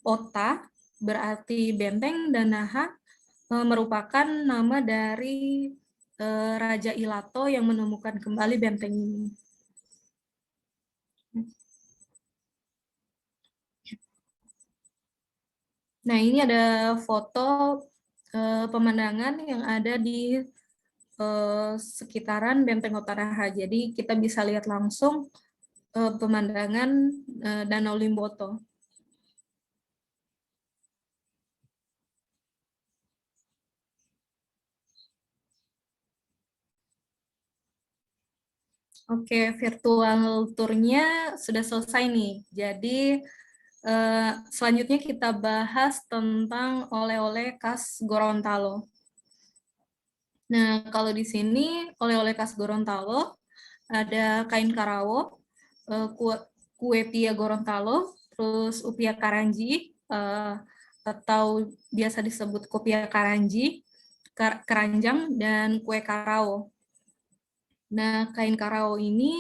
Ota berarti benteng dan Naha merupakan nama dari Raja Ilato yang menemukan kembali benteng ini. Nah, ini ada foto pemandangan yang ada di sekitaran Benteng Otanaha. Jadi kita bisa lihat langsung pemandangan Danau Limboto. Oke, virtual tour-nya sudah selesai nih. Jadi selanjutnya kita bahas tentang oleh-oleh khas Gorontalo. Nah, kalau di sini oleh-oleh khas Gorontalo ada kain karawo, kue pia Gorontalo, terus upia karanji atau biasa disebut kopia karanji, keranjang, dan kue karao. Nah, kain karao ini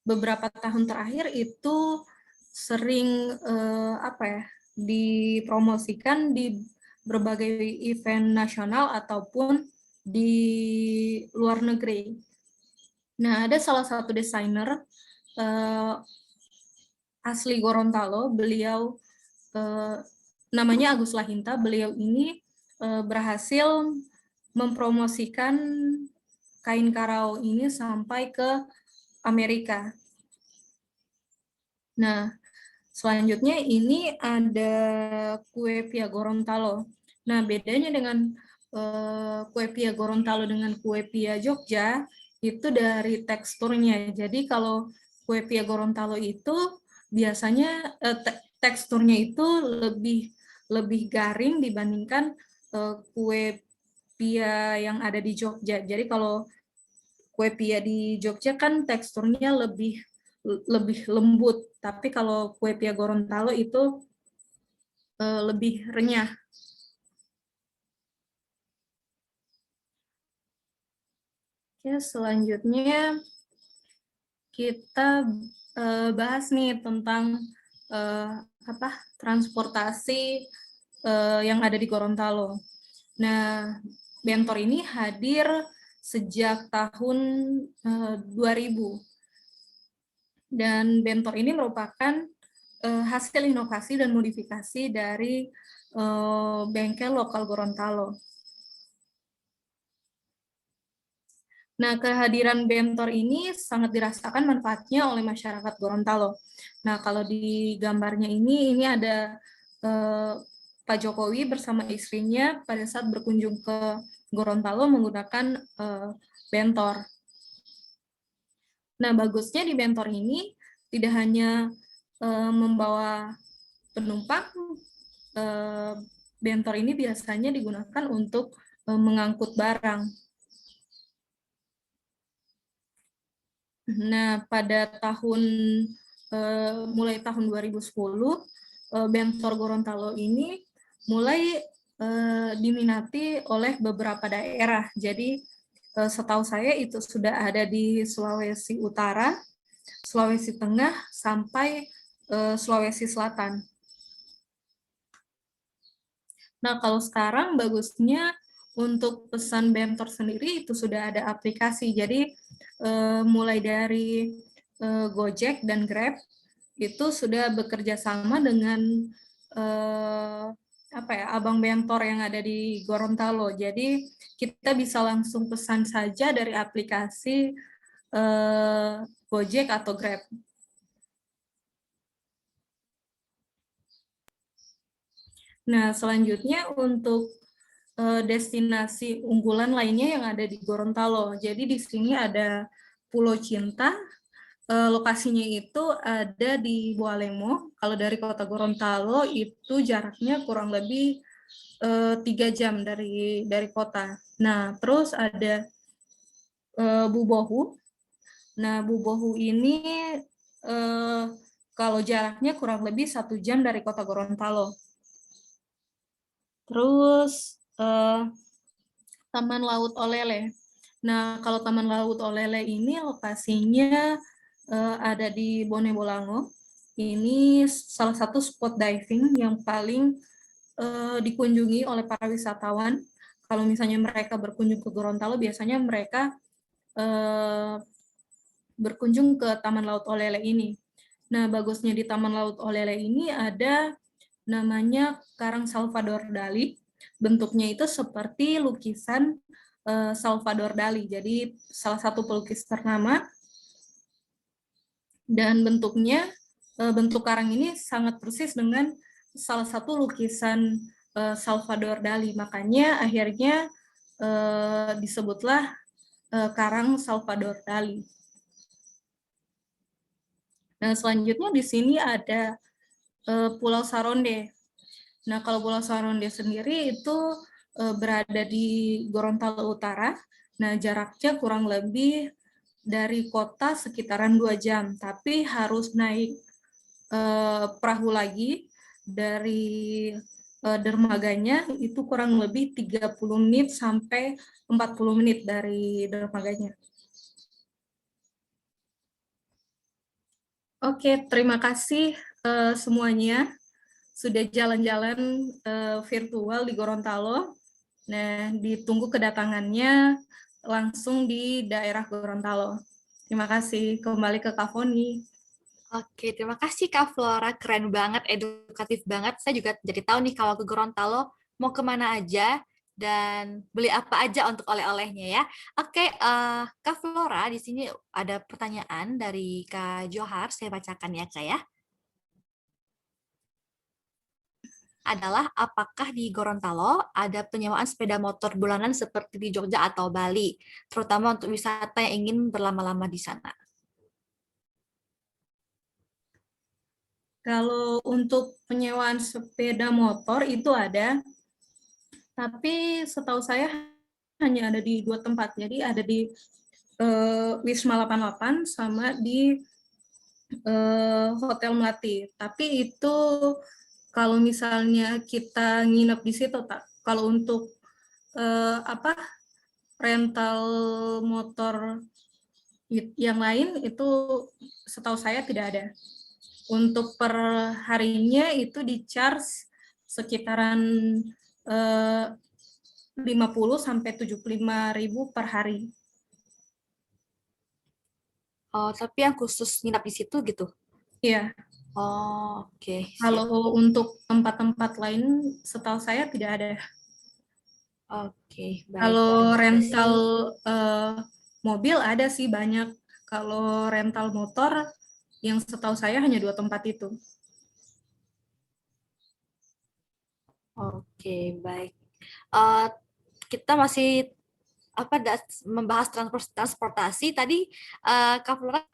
beberapa tahun terakhir itu sering dipromosikan di berbagai event nasional ataupun di luar negeri. Nah, ada salah satu desainer asli Gorontalo. Beliau namanya Agus Lahinta. Beliau ini berhasil mempromosikan kain karao ini sampai ke Amerika. Nah, selanjutnya ini ada kue pia Gorontalo. Nah, bedanya dengan kue pia Gorontalo dengan kue pia Jogja itu dari teksturnya. Jadi kalau kue pia Gorontalo itu biasanya teksturnya itu lebih garing dibandingkan kue pia yang ada di Jogja. Jadi kalau kue pia di Jogja kan teksturnya lebih lembut, tapi kalau kue pia Gorontalo itu lebih renyah. Oke, selanjutnya kita bahas nih tentang transportasi yang ada di Gorontalo. Nah, Bentor ini hadir sejak tahun 2000. Dan Bentor ini merupakan hasil inovasi dan modifikasi dari bengkel lokal Gorontalo. Nah, kehadiran Bentor ini sangat dirasakan manfaatnya oleh masyarakat Gorontalo. Nah, kalau di gambarnya ini ada Pak Jokowi bersama istrinya pada saat berkunjung ke Gorontalo menggunakan Bentor. Nah, bagusnya di Bentor ini tidak hanya membawa penumpang, Bentor ini biasanya digunakan untuk mengangkut barang. Nah, pada mulai tahun 2010, Bentor Gorontalo ini mulai diminati oleh beberapa daerah. Jadi, setahu saya itu sudah ada di Sulawesi Utara, Sulawesi Tengah, sampai Sulawesi Selatan. Nah, kalau sekarang bagusnya untuk pesan Bentor sendiri itu sudah ada aplikasi. Jadi, mulai dari Gojek dan Grab itu sudah bekerja sama dengan abang Bentor yang ada di Gorontalo. Jadi kita bisa langsung pesan saja dari aplikasi Gojek atau Grab. Nah, selanjutnya untuk destinasi unggulan lainnya yang ada di Gorontalo. Jadi di sini ada Pulau Cinta, lokasinya itu ada di Bualemo. Kalau dari kota Gorontalo itu jaraknya kurang lebih 3 jam dari kota. Nah, terus ada Bubohu. Nah, Bubohu ini kalau jaraknya kurang lebih 1 jam dari kota Gorontalo. Terus Taman Laut Olele. Nah, kalau Taman Laut Olele ini lokasinya ada di Bone Bolango. Ini salah satu spot diving yang paling dikunjungi oleh para wisatawan. Kalau misalnya mereka berkunjung ke Gorontalo, biasanya mereka berkunjung ke Taman Laut Olele ini. Nah, bagusnya di Taman Laut Olele ini ada namanya Karang Salvador Dali. Bentuknya itu seperti lukisan Salvador Dali. Jadi salah satu pelukis ternama. Dan bentuk karang ini sangat persis dengan salah satu lukisan Salvador Dali. Makanya akhirnya disebutlah Karang Salvador Dali. Nah, selanjutnya di sini ada Pulau Saronde. Nah, kalau Pulau Saronde sendiri itu berada di Gorontalo Utara. Nah, jaraknya kurang lebih dari kota sekitaran 2 jam, tapi harus naik perahu lagi dari dermaganya itu kurang lebih 30 menit sampai 40 menit dari dermaganya. Oke, terima kasih semuanya sudah jalan-jalan virtual di Gorontalo. Nah, ditunggu kedatangannya langsung di daerah Gorontalo. Terima kasih. Kembali ke Kak Foni. Oke, terima kasih Kak Flora. Keren banget, edukatif banget. Saya juga jadi tahu nih kalau ke Gorontalo mau kemana aja dan beli apa aja untuk oleh-olehnya ya. Oke, Kak Flora, di sini ada pertanyaan dari Kak Johar. Saya bacakan ya Kak ya. Adalah apakah di Gorontalo ada penyewaan sepeda motor bulanan seperti di Jogja atau Bali, terutama untuk wisata yang ingin berlama-lama di sana. Kalau untuk penyewaan sepeda motor itu ada, tapi setahu saya hanya ada di 2 tempat. Jadi ada di Wisma 88 sama di Hotel Melati. Tapi itu kalau misalnya kita nginep di situ, tak. Kalau untuk rental motor yang lain itu setahu saya tidak ada. Untuk per harinya itu di-charge sekitaran 50 sampai 75.000 per hari. Oh, tapi yang khusus nginap di situ gitu? Iya. Oh, oke. Kalau untuk tempat-tempat lain, setahu saya tidak ada. Oke, baik. Kalau rental mobil ada sih banyak. Kalau rental motor, yang setahu saya hanya 2 tempat itu. Oke, baik. Kita masih membahas transportasi. Tadi Kak Flora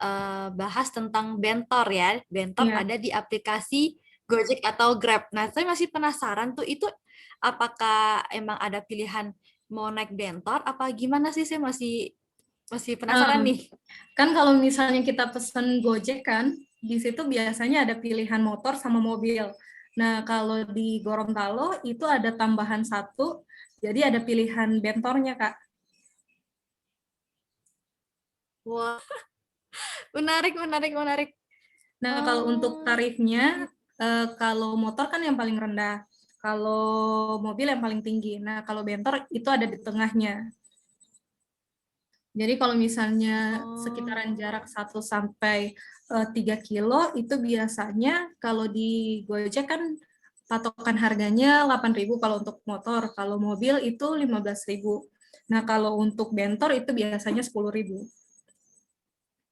bahas tentang Bentor ya. Bentor Iya. ada di aplikasi Gojek atau Grab. Nah, saya masih penasaran tuh itu apakah emang ada pilihan mau naik Bentor apa gimana sih? Saya masih penasaran nih. Kan kalau misalnya kita pesen Gojek kan, di situ biasanya ada pilihan motor sama mobil. Nah, kalau di Gorontalo itu ada tambahan 1, jadi ada pilihan bentornya, Kak. Wah, menarik. Nah, kalau untuk tarifnya, kalau motor kan yang paling rendah, kalau mobil yang paling tinggi. Nah, kalau bentor itu ada di tengahnya. Jadi kalau misalnya sekitaran jarak 1 sampai 3 kilo, itu biasanya kalau di Gojek kan patokan harganya 8.000 kalau untuk motor, kalau mobil itu 15.000. Nah, kalau untuk bentor itu biasanya 10.000.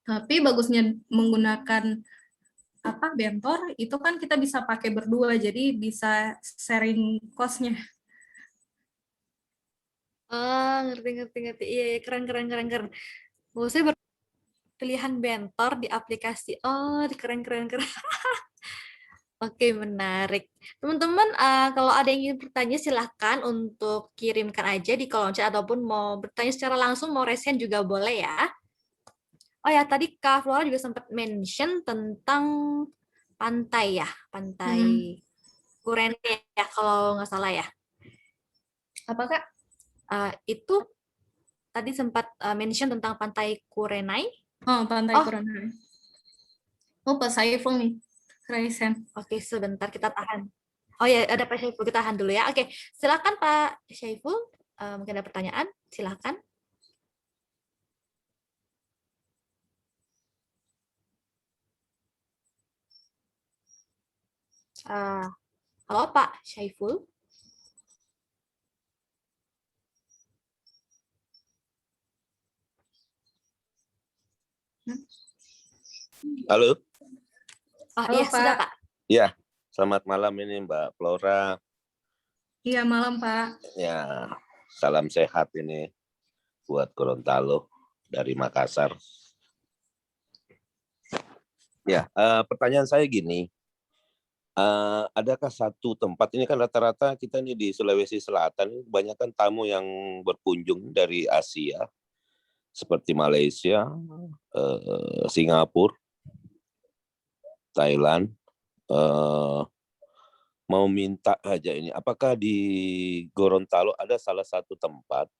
Tapi bagusnya menggunakan bentor itu kan kita bisa pakai berdua, jadi bisa sharing cost-nya. Ngerti. Iya, keren. Oh, saya pilihan bentor di aplikasi. Oh, keren. Oke, menarik. Teman-teman, kalau ada yang ingin bertanya, silahkan untuk kirimkan aja di kolom chat ataupun mau bertanya secara langsung, mau resen juga boleh ya. Oh ya, tadi Kak Flora juga sempat mention tentang pantai ya, pantai Kurenai ya, kalau nggak salah ya. Apakah? Itu tadi sempat mention tentang pantai Kurenai. Oh, pantai Kurenai. Oh, Pak Saiful nih. Raisen. Oke, sebentar kita tahan. Oh ya, ada Pak Syaiful, kita tahan dulu ya. Oke, silakan Pak Syaiful. Mungkin ada pertanyaan, silakan. Halo Pak Syaiful. Halo. Halo, iya, Pak. sudah Pak. Ya, selamat malam ini Mbak Flora. Iya, malam Pak. Ya, salam sehat ini buat Gorontalo dari Makassar. Ya, pertanyaan saya gini, adakah satu tempat, ini kan rata-rata kita ini di Sulawesi Selatan, kebanyakan tamu yang berkunjung dari Asia, seperti Malaysia, Singapura, Thailand, mau minta aja ini, apakah di Gorontalo ada salah satu tempat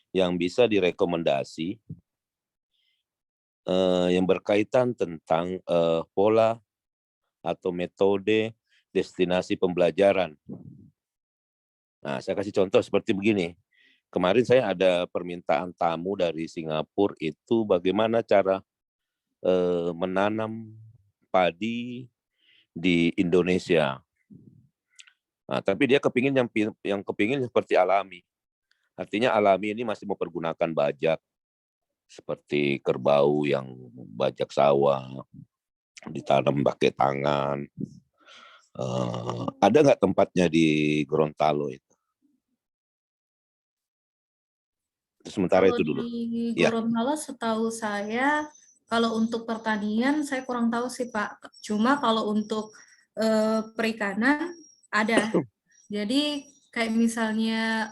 yang bisa direkomendasi yang berkaitan tentang pola atau metode destinasi pembelajaran. Nah, saya kasih contoh seperti begini. Kemarin saya ada permintaan tamu dari Singapura itu bagaimana cara menanam padi di Indonesia. Nah, tapi dia kepingin yang kepingin seperti alami. Artinya alami ini masih mempergunakan bajak seperti kerbau yang bajak sawah ditanam pakai tangan. Ada nggak tempatnya di Gorontalo itu? Sementara Kalau itu dulu. di Ya. Gorontalo setahu saya, kalau untuk pertanian saya kurang tahu sih Pak. Cuma kalau untuk perikanan ada. Jadi kayak misalnya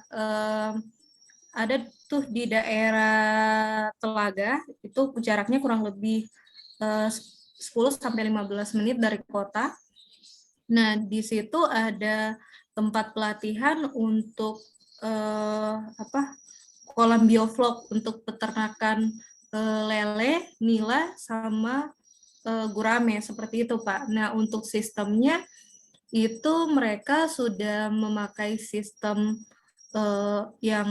ada tuh di daerah Telaga, itu jaraknya kurang lebih 10-15 menit dari kota. Nah, di situ ada tempat pelatihan untuk kolam bioflok untuk peternakan lele, nila, sama gurame seperti itu, Pak. Nah, untuk sistemnya itu mereka sudah memakai sistem yang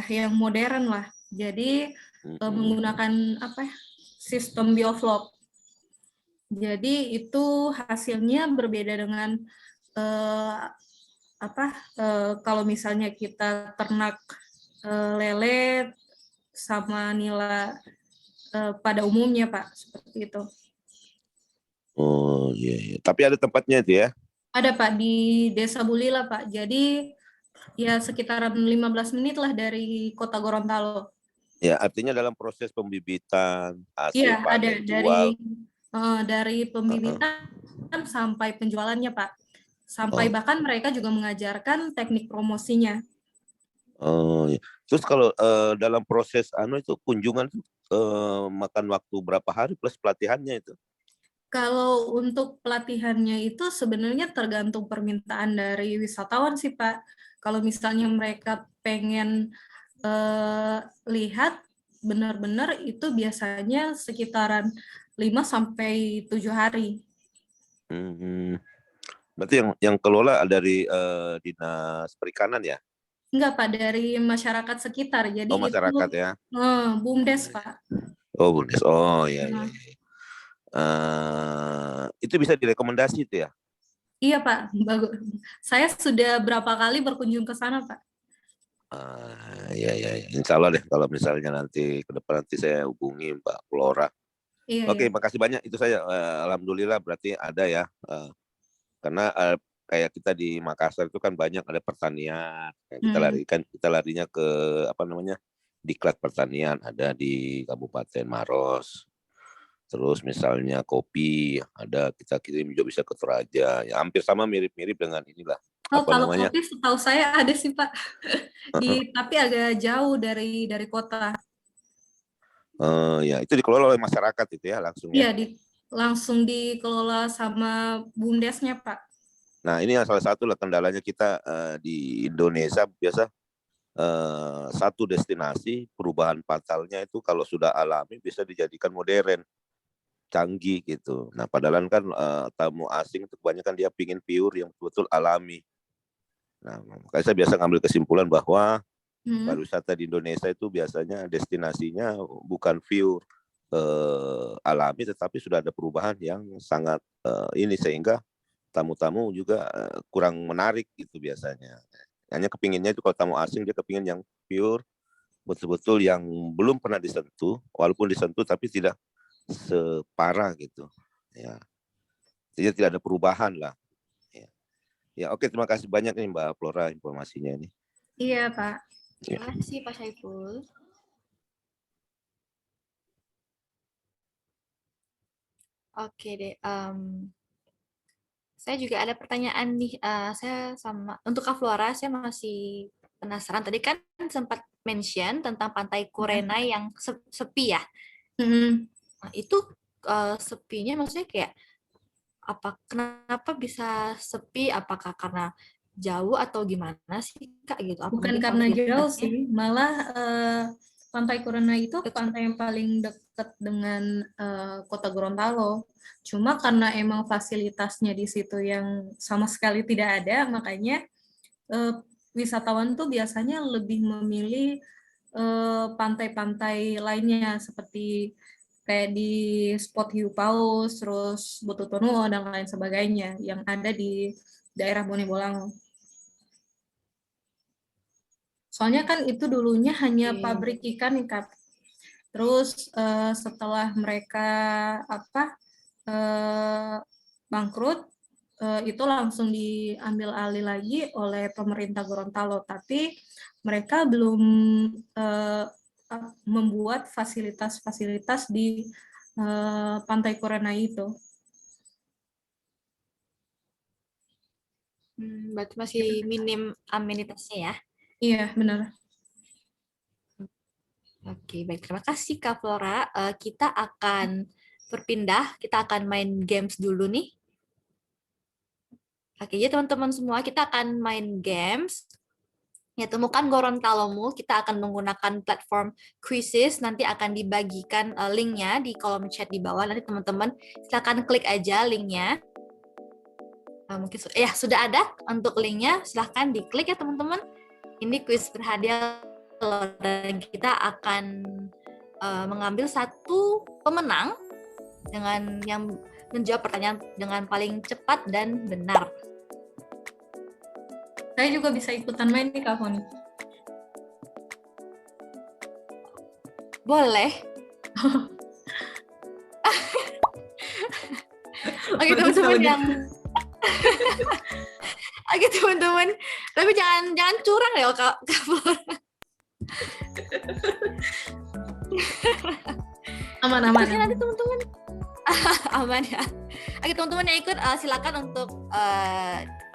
yang modern lah. Jadi menggunakan sistem bioflok. Jadi itu hasilnya berbeda dengan kalau misalnya kita ternak lele sama nila pada umumnya, Pak, seperti itu. Oh iya. Tapi ada tempatnya itu ya? Ada, Pak, di Desa Bulila, Pak. Jadi ya sekitaran 15 menit lah dari kota Gorontalo. Ya, artinya dalam proses pembibitan, hasil Iya, ada panen, jual. dari pembibitan sampai penjualannya, Pak. Sampai bahkan mereka juga mengajarkan teknik promosinya. Oh, iya. Terus kalau dalam proses itu kunjungan makan waktu berapa hari plus pelatihannya itu? Kalau untuk pelatihannya itu sebenarnya tergantung permintaan dari wisatawan sih, Pak. Kalau misalnya mereka pengen lihat benar-benar itu biasanya sekitaran 5-7 hari. Berarti yang kelola dari Dinas Perikanan ya? Enggak, Pak, dari masyarakat sekitar. Jadi masyarakat itu ya? BUMDes, Pak. BUMDes. Oh iya. Itu bisa direkomendasi itu ya? Iya, Pak. Bagus. Saya sudah berapa kali berkunjung ke sana, Pak. Iya. Insya Allah deh kalau misalnya nanti ke depan nanti saya hubungi Mbak Flora. Iya, Oke, iya. makasih banyak. Itu saya alhamdulillah berarti ada ya. Karena kayak kita di Makassar itu kan banyak ada pertanian. Kita larinya ke diklat pertanian ada di Kabupaten Maros. Terus misalnya kopi ada kita kirim juga bisa ke Toraja. Ya hampir sama mirip-mirip dengan inilah. Kalau kopi setahu saya ada sih, Pak. Tapi agak jauh dari kota. Ya itu dikelola oleh masyarakat itu ya langsung ya. Iya, langsung dikelola sama BUMDesnya, Pak. Nah ini yang salah satu lah kendalanya kita di Indonesia biasa satu destinasi perubahan fatalnya itu kalau sudah alami bisa dijadikan modern, canggih gitu. Nah padahal kan tamu asing itu kebanyakan dia pingin pure yang betul-betul alami. Nah makanya saya biasa ngambil kesimpulan bahwa pariwisata di Indonesia itu biasanya destinasinya bukan pure alami, tetapi sudah ada perubahan yang sangat ini sehingga tamu-tamu juga kurang menarik gitu biasanya. Hanya kepinginnya itu kalau tamu asing dia kepingin yang pure, betul-betul yang belum pernah disentuh, walaupun disentuh tapi tidak separah gitu. Ya, jadi tidak ada perubahan lah. Ya oke, terima kasih banyak nih Mbak Flora informasinya ini. Iya, Pak. Terima kasih Pak Saiful. Oke deh. Saya juga ada pertanyaan nih. Saya untuk Kak Flora, saya masih penasaran. Tadi kan sempat mention tentang Pantai Kurenai yang sepi ya. Nah, itu sepinya maksudnya kayak kenapa bisa sepi? Apakah karena jauh atau gimana sih, Kak? Gitu. Bukan karena jauh sih, malah Pantai Kurenai itu pantai yang paling dekat dengan kota Gorontalo. Cuma karena emang fasilitasnya di situ yang sama sekali tidak ada, makanya wisatawan tuh biasanya lebih memilih pantai-pantai lainnya seperti kayak di spot hiu paus, terus Botutonuo dan lain sebagainya yang ada di daerah Bone Bolango. Soalnya kan itu dulunya hanya pabrik ikan nih Kak. Terus setelah mereka bangkrut, itu langsung diambil alih lagi oleh pemerintah Gorontalo. Tapi mereka belum membuat fasilitas-fasilitas di Pantai Kurenai itu. Berarti masih minim amenitasnya ya? Iya, benar. Oke, baik. Terima kasih Kak Flora. Kita akan berpindah, kita akan main games dulu nih. Oke, ya teman-teman semua, kita akan main games. Ya, temukan Gorontalomu. Kita akan menggunakan platform quizzes. Nanti akan dibagikan linknya di kolom chat di bawah. Nanti teman-teman silakan klik aja linknya. Mungkin ya sudah ada untuk linknya. Silahkan diklik ya teman-teman. Ini quiz berhadiah. Dan kita akan mengambil satu pemenang dengan yang menjawab pertanyaan dengan paling cepat dan benar. Saya juga bisa ikutan main nih Kak Foni. Boleh. Oke teman-teman yang Oke teman-teman, tapi jangan curang ya Kak Flora. Aman. Nanti teman-teman aman ya. Oke teman-teman yang ikut silakan untuk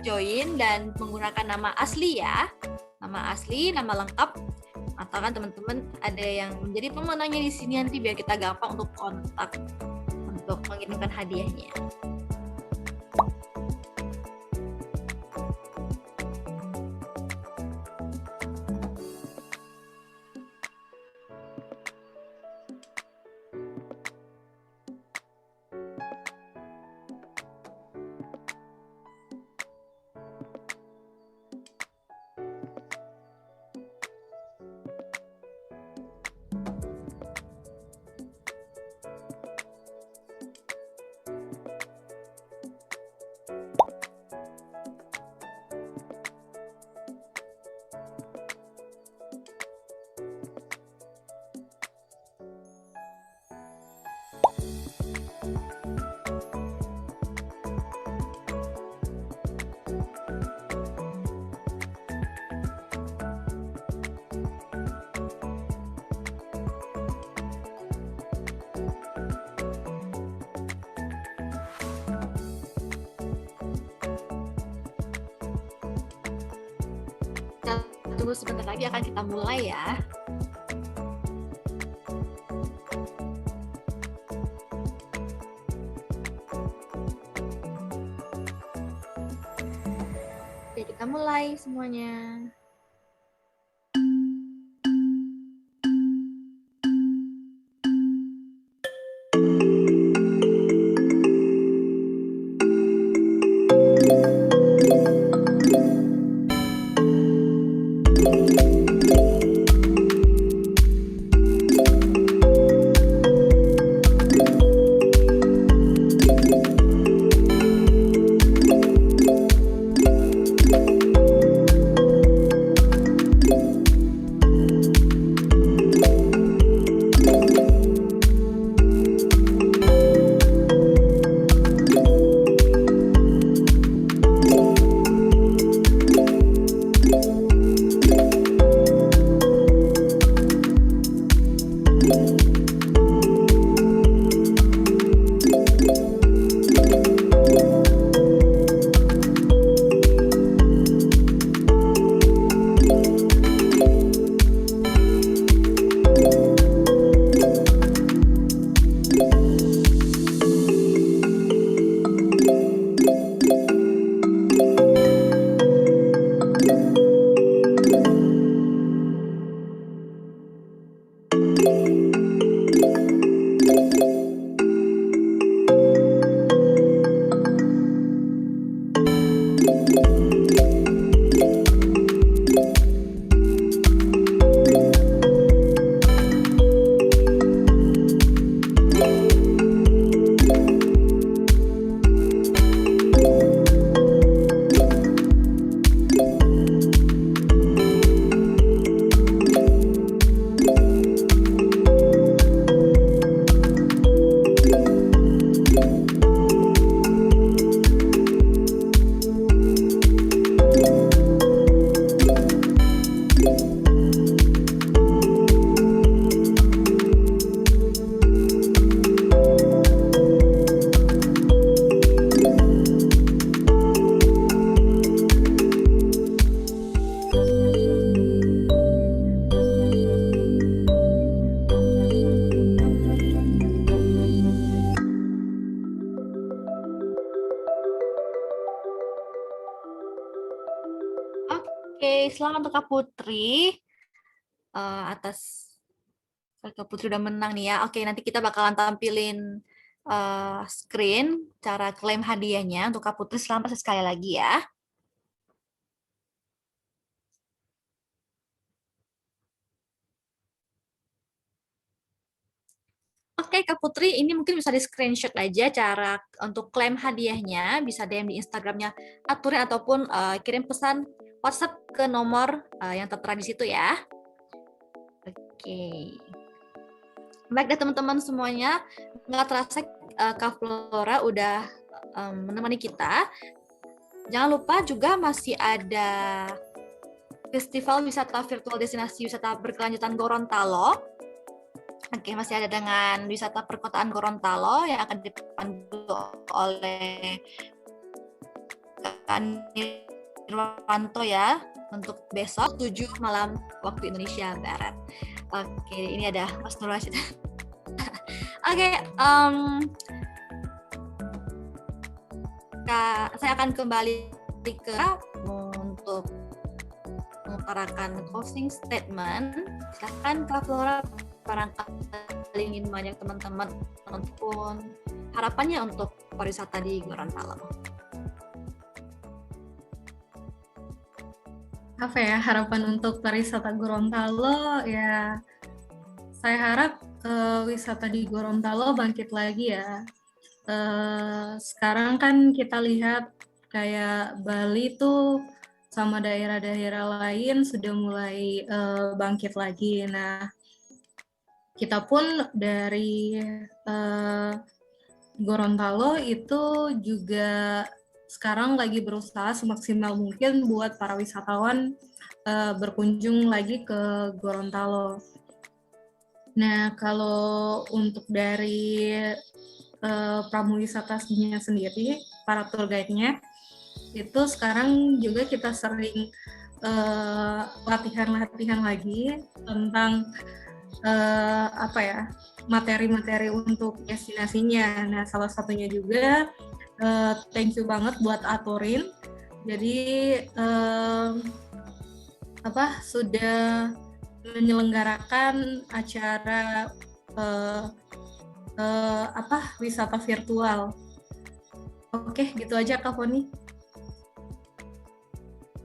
join dan menggunakan nama asli ya, nama asli, nama lengkap. Atau kan teman-teman ada yang menjadi pemenangnya di sini nanti biar kita gampang untuk kontak untuk mengirimkan hadiahnya. Tunggu sebentar lagi akan kita mulai ya. Oke, kita mulai semuanya. selamat untuk Kak Putri atas Kak Putri udah menang nih ya. Oke, nanti kita bakalan tampilin screen cara klaim hadiahnya untuk Kak Putri. Selamat sekali lagi ya. Oke, Kak Putri, ini mungkin bisa di screenshot aja cara untuk klaim hadiahnya. Bisa DM di Instagramnya Aturin ataupun kirim pesan WhatsApp ke nomor yang tertera di situ ya. Oke. Baik deh teman-teman semuanya, nggak terasa Kak Flora udah menemani kita. Jangan lupa juga masih ada Festival Wisata Virtual Destinasi Wisata Berkelanjutan Gorontalo. Oke, masih ada dengan wisata perkotaan Gorontalo yang akan dipandu oleh Kak Nirwanto ya untuk besok 7 malam waktu Indonesia Barat. Oke, ini ada Mas Nur Rashid. Oke, saya akan kembali ke untuk mengutarakan closing statement. Silakan Kak Flora, barangkali ingin banyak teman-teman ataupun harapannya untuk pariwisata di Gorontalo. Apa ya harapan untuk pariwisata Gorontalo ya, saya harap wisata di Gorontalo bangkit lagi ya. Sekarang kan kita lihat kayak Bali tuh sama daerah-daerah lain sudah mulai bangkit lagi. Nah, kita pun dari Gorontalo itu juga sekarang lagi berusaha semaksimal mungkin buat para wisatawan berkunjung lagi ke Gorontalo. Nah, kalau untuk dari pramuwisatanya sendiri, para tour guide-nya, itu sekarang juga kita sering latihan-latihan lagi tentang materi-materi untuk destinasinya. Nah, salah satunya juga thank you banget buat Aturin. Jadi sudah menyelenggarakan acara wisata virtual. Oke, gitu aja Kak Foni.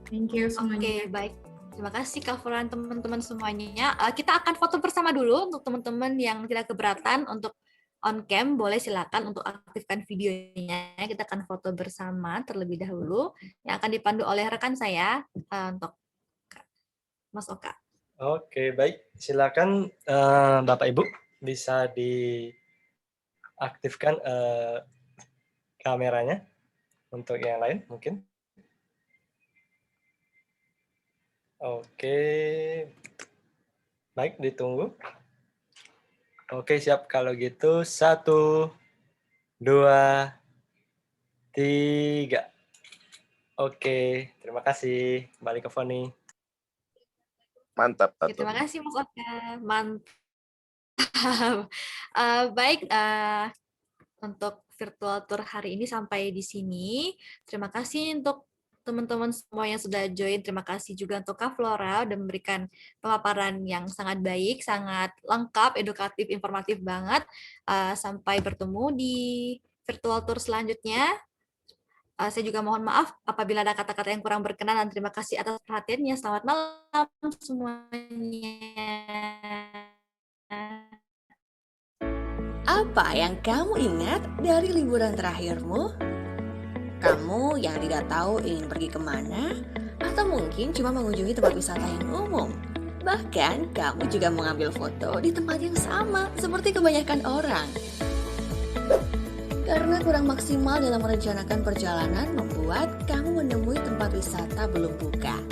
Thank you semuanya. Oke, baik. Terima kasih Kak Flora dan teman-teman semuanya. Kita akan foto bersama dulu untuk teman-teman yang tidak keberatan untuk on cam, boleh silakan untuk aktifkan videonya. Kita akan foto bersama terlebih dahulu yang akan dipandu oleh rekan saya untuk Mas Oka. Oke, baik. Silakan Bapak Ibu bisa diaktifkan kameranya untuk yang lain mungkin. Oke, baik, ditunggu. Oke, siap. Kalau gitu, 1, 2, 3. Oke, terima kasih. Kembali ke Foni. Mantap, Oke, terima kasih Mas Oka. Mantap. Baik, untuk virtual tour hari ini sampai di sini. Terima kasih untuk teman-teman semua yang sudah join. Terima kasih juga untuk Kak Flora udah memberikan pemaparan yang sangat baik, sangat lengkap, edukatif, informatif banget. Sampai bertemu di virtual tour selanjutnya. Saya juga mohon maaf apabila ada kata-kata yang kurang berkenan dan terima kasih atas perhatiannya. Selamat malam semuanya. Apa yang kamu ingat dari liburan terakhirmu? Kamu yang tidak tahu ingin pergi kemana, atau mungkin cuma mengunjungi tempat wisata yang umum. Bahkan kamu juga mengambil foto di tempat yang sama seperti kebanyakan orang. Karena kurang maksimal dalam merencanakan perjalanan membuat kamu menemui tempat wisata belum buka.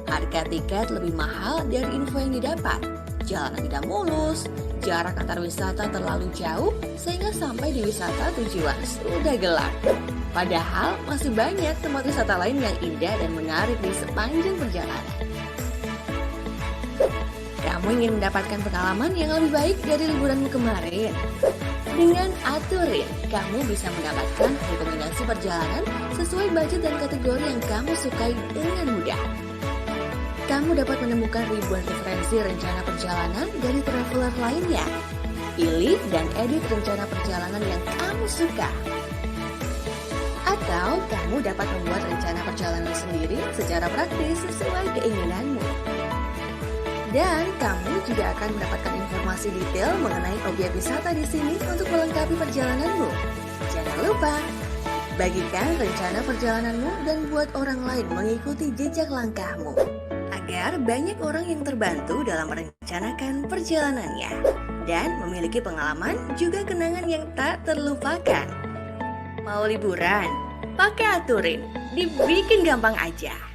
Harga tiket lebih mahal dari info yang didapat. Jalanan tidak mulus, jarak antar wisata terlalu jauh sehingga sampai di wisata tujuan sudah gelap. Padahal masih banyak tempat wisata lain yang indah dan menarik di sepanjang perjalanan. Kamu ingin mendapatkan pengalaman yang lebih baik dari liburanmu kemarin? Dengan Aturin, kamu bisa mendapatkan rekomendasi perjalanan sesuai budget dan kategori yang kamu sukai dengan mudah. kamu dapat menemukan ribuan referensi rencana perjalanan dari traveler lainnya. Pilih dan edit rencana perjalanan yang kamu suka. Atau kamu dapat membuat rencana perjalanan sendiri secara praktis sesuai keinginanmu. Dan kamu juga akan mendapatkan informasi detail mengenai objek wisata di sini untuk melengkapi perjalananmu. Jangan lupa, bagikan rencana perjalananmu dan buat orang lain mengikuti jejak langkahmu. Agar banyak orang yang terbantu dalam merencanakan perjalanannya. Dan memiliki pengalaman juga kenangan yang tak terlupakan. Mau liburan? Pakai Aturin, dibikin gampang aja.